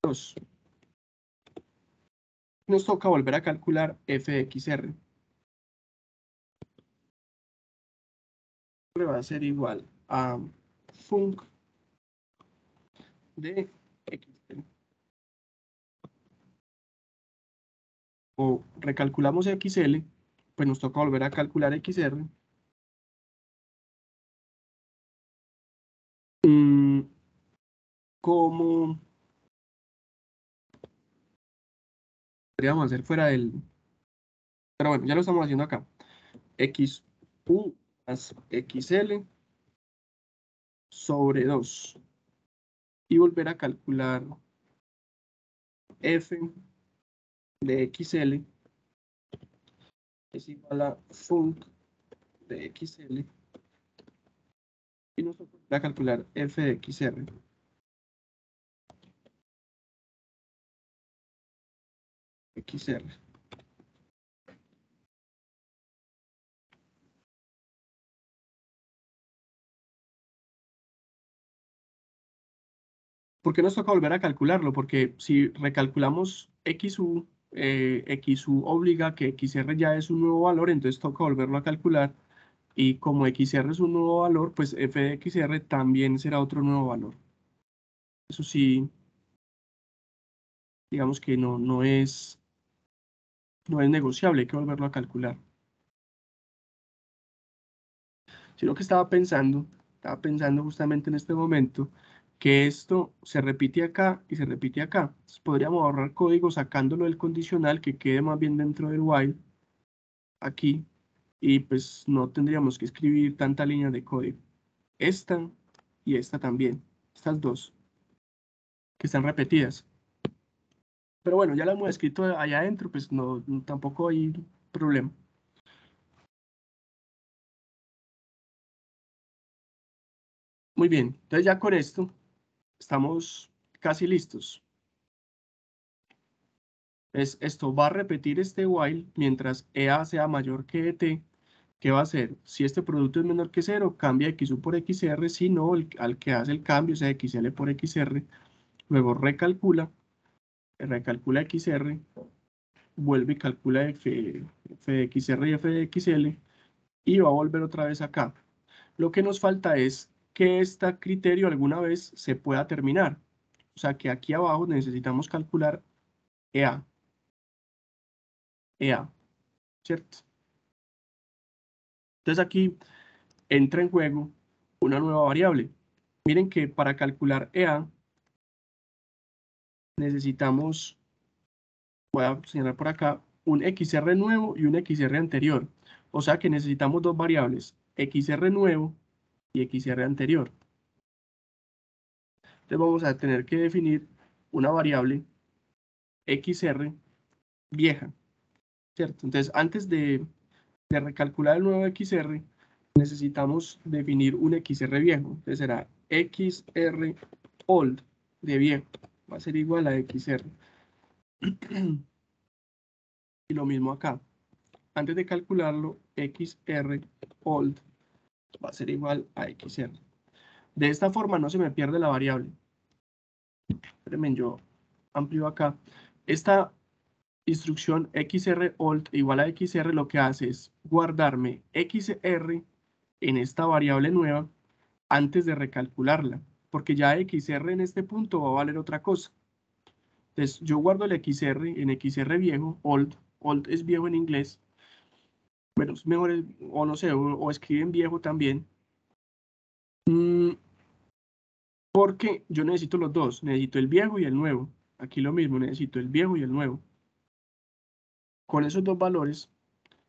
2. Nos toca volver a calcular f de XR. Va a ser igual a func de XL. O recalculamos XL, pues nos toca volver a calcular XR. ¿Cómo podríamos hacer fuera del...? Pero bueno, ya lo estamos haciendo acá. XU más XL sobre 2. Y volver a calcular f de XL es igual a func de XL. Y nos toca volver a calcular f de XR. XR. ¿Por qué nos toca volver a calcularlo? Porque si recalculamos XU, XU obliga a que XR ya es un nuevo valor, entonces toca volverlo a calcular. Y como XR es un nuevo valor, pues f de XR también será otro nuevo valor. Eso sí, digamos que no es negociable, hay que volverlo a calcular. Sino que estaba pensando justamente en este momento que esto se repite acá y se repite acá. Entonces podríamos ahorrar código sacándolo del condicional que quede más bien dentro del while, aquí, y pues no tendríamos que escribir tanta línea de código. Esta y esta también, estas dos, que están repetidas. Pero bueno, ya la hemos escrito allá adentro, pues tampoco hay problema. Muy bien, entonces ya con esto estamos casi listos. Esto va a repetir este while mientras EA sea mayor que ET. ¿Qué va a hacer? Si este producto es menor que 0, cambia XU por XR, si no, al que hace el cambio, o sea, XL por XR, luego recalcula XR, vuelve y calcula F de XR y F de XL, y va a volver otra vez acá. Lo que nos falta es que este criterio alguna vez se pueda terminar. O sea, que aquí abajo necesitamos calcular EA, ¿cierto? Entonces aquí entra en juego una nueva variable. Miren que para calcular EA necesitamos, voy a señalar por acá, un XR nuevo y un XR anterior. O sea que necesitamos dos variables, XR nuevo y XR anterior. Entonces vamos a tener que definir una variable XR vieja, ¿cierto? Entonces antes de recalcular el nuevo XR, necesitamos definir un XR viejo. Entonces será XR old de viejo. Va a ser igual a XR. Y lo mismo acá. Antes de calcularlo, XR old va a ser igual a XR. De esta forma no se me pierde la variable. Espérenme, yo amplío acá. Esta instrucción XR old igual a XR lo que hace es guardarme XR en esta variable nueva antes de recalcularla, porque ya XR en este punto va a valer otra cosa. Entonces yo guardo el XR en XR viejo, old es viejo en inglés, bueno, es mejor, o no sé, o escriben viejo también, porque yo necesito los dos, necesito el viejo y el nuevo. Aquí lo mismo, necesito el viejo y el nuevo. Con esos dos valores,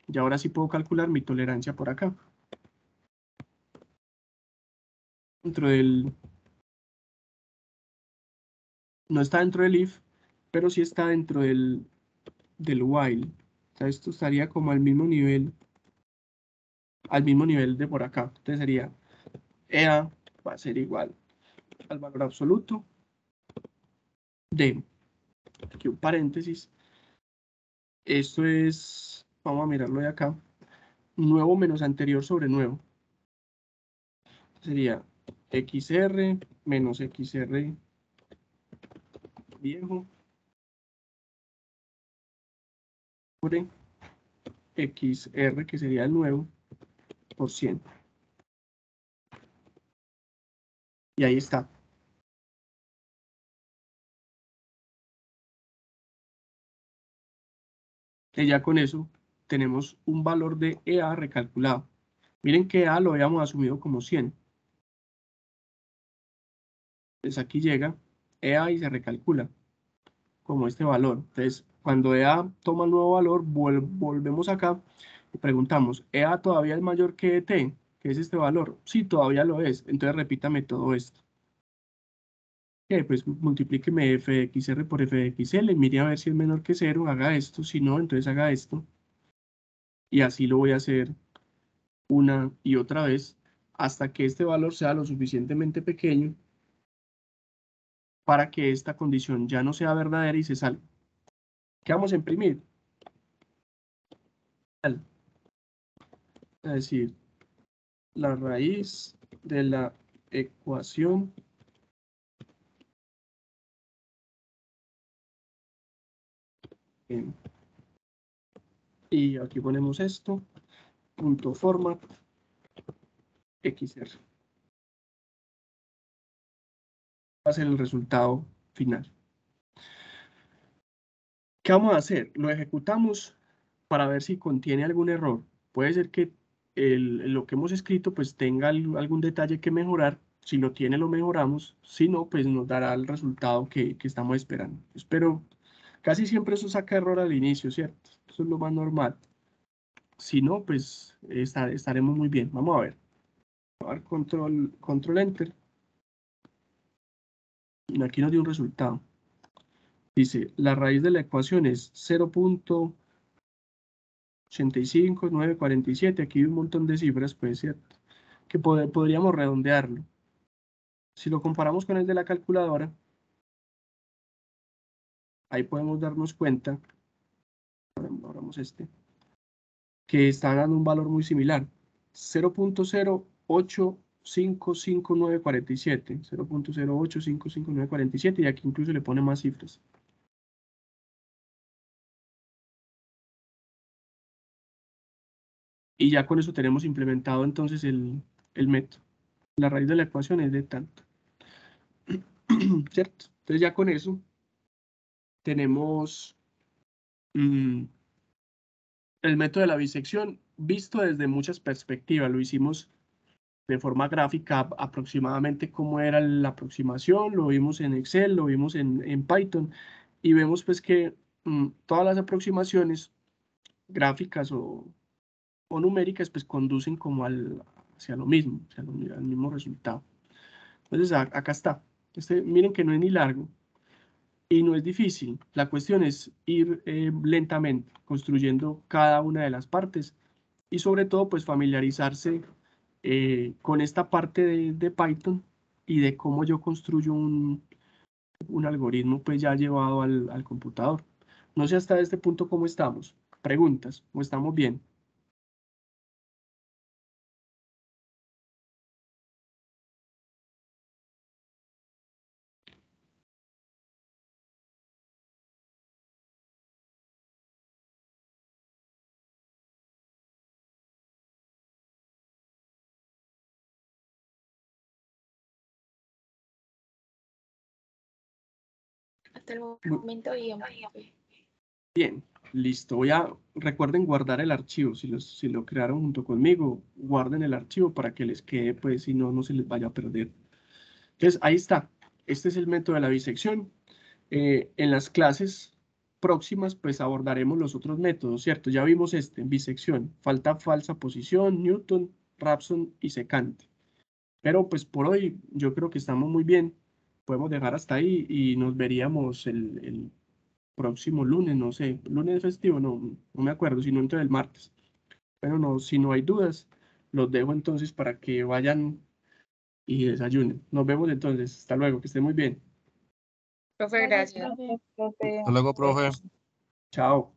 ya ahora sí puedo calcular mi tolerancia por acá. Dentro del... No está dentro del if, pero sí está dentro del while. O sea, esto estaría como al mismo nivel de por acá. Entonces sería EA va a ser igual al valor absoluto de, aquí un paréntesis, esto es, vamos a mirarlo de acá, nuevo menos anterior sobre nuevo. Sería XR menos XR viejo sobre XR, que sería el nuevo, por 100. Y ahí está. Y ya con eso tenemos un valor de EA recalculado. Miren que EA lo habíamos asumido como 100. Entonces aquí llega EA y se recalcula como este valor. Entonces, cuando EA toma el nuevo valor, volvemos acá y preguntamos, ¿EA todavía es mayor que ET? ¿Qué es este valor? Sí, todavía lo es. Entonces repítame todo esto. Pues multiplíqueme f de xr por f de xl, mire a ver si es menor que 0, haga esto, si no, entonces haga esto. Y así lo voy a hacer una y otra vez hasta que este valor sea lo suficientemente pequeño para que esta condición ya no sea verdadera y se salga. ¿Qué vamos a imprimir? Es decir, la raíz de la ecuación y aquí ponemos esto, punto format xr. Va a ser el resultado final. ¿Qué vamos a hacer? Lo ejecutamos para ver si contiene algún error. Puede ser que lo que hemos escrito pues tenga algún detalle que mejorar. Si lo tiene, lo mejoramos. Si no, pues nos dará el resultado que estamos esperando. Pero casi siempre eso saca error al inicio, ¿cierto? Eso es lo más normal. Si no, pues estaremos muy bien. Vamos a ver. Vamos a dar control enter. Y aquí nos dio un resultado. Dice, la raíz de la ecuación es 0.85947. Aquí hay un montón de cifras, pues, ¿cierto? Que podríamos redondearlo. Si lo comparamos con el de la calculadora, ahí podemos darnos cuenta, abramos este, que está dando un valor muy similar. 0.0855947. 0.0855947 y aquí incluso le pone más cifras. Y ya con eso tenemos implementado entonces el método. La raíz de la ecuación es de tanto. ¿Cierto? Entonces ya con eso tenemos el método de la bisección visto desde muchas perspectivas. Lo hicimos de forma gráfica aproximadamente cómo era la aproximación, lo vimos en Excel, lo vimos en Python y vemos pues que todas las aproximaciones gráficas o numéricas pues conducen como hacia lo mismo, al mismo resultado. Entonces acá está. Miren que no es ni largo y no es difícil. La cuestión es ir lentamente construyendo cada una de las partes y sobre todo pues familiarizarse con esta parte de Python y de cómo yo construyo un algoritmo pues ya llevado al computador. No sé hasta este punto cómo estamos. Preguntas, ¿o estamos bien? Hasta el momento bien. Bien, listo. Recuerden guardar el archivo. Si lo crearon junto conmigo, guarden el archivo para que les quede, pues, si no, no se les vaya a perder. Entonces, ahí está. Este es el método de la bisección. En las clases próximas, pues, abordaremos los otros métodos, ¿cierto? Ya vimos bisección. Falta falsa posición, Newton, Raphson y secante. Pero, pues, por hoy yo creo que estamos muy bien. Podemos dejar hasta ahí y nos veríamos el próximo lunes, no sé, lunes festivo, no me acuerdo, sino entre el martes. Pero no, si no hay dudas, los dejo entonces para que vayan y desayunen. Nos vemos entonces. Hasta luego, que estén muy bien. Profe, gracias. Profe. Hasta luego, profe. Chao.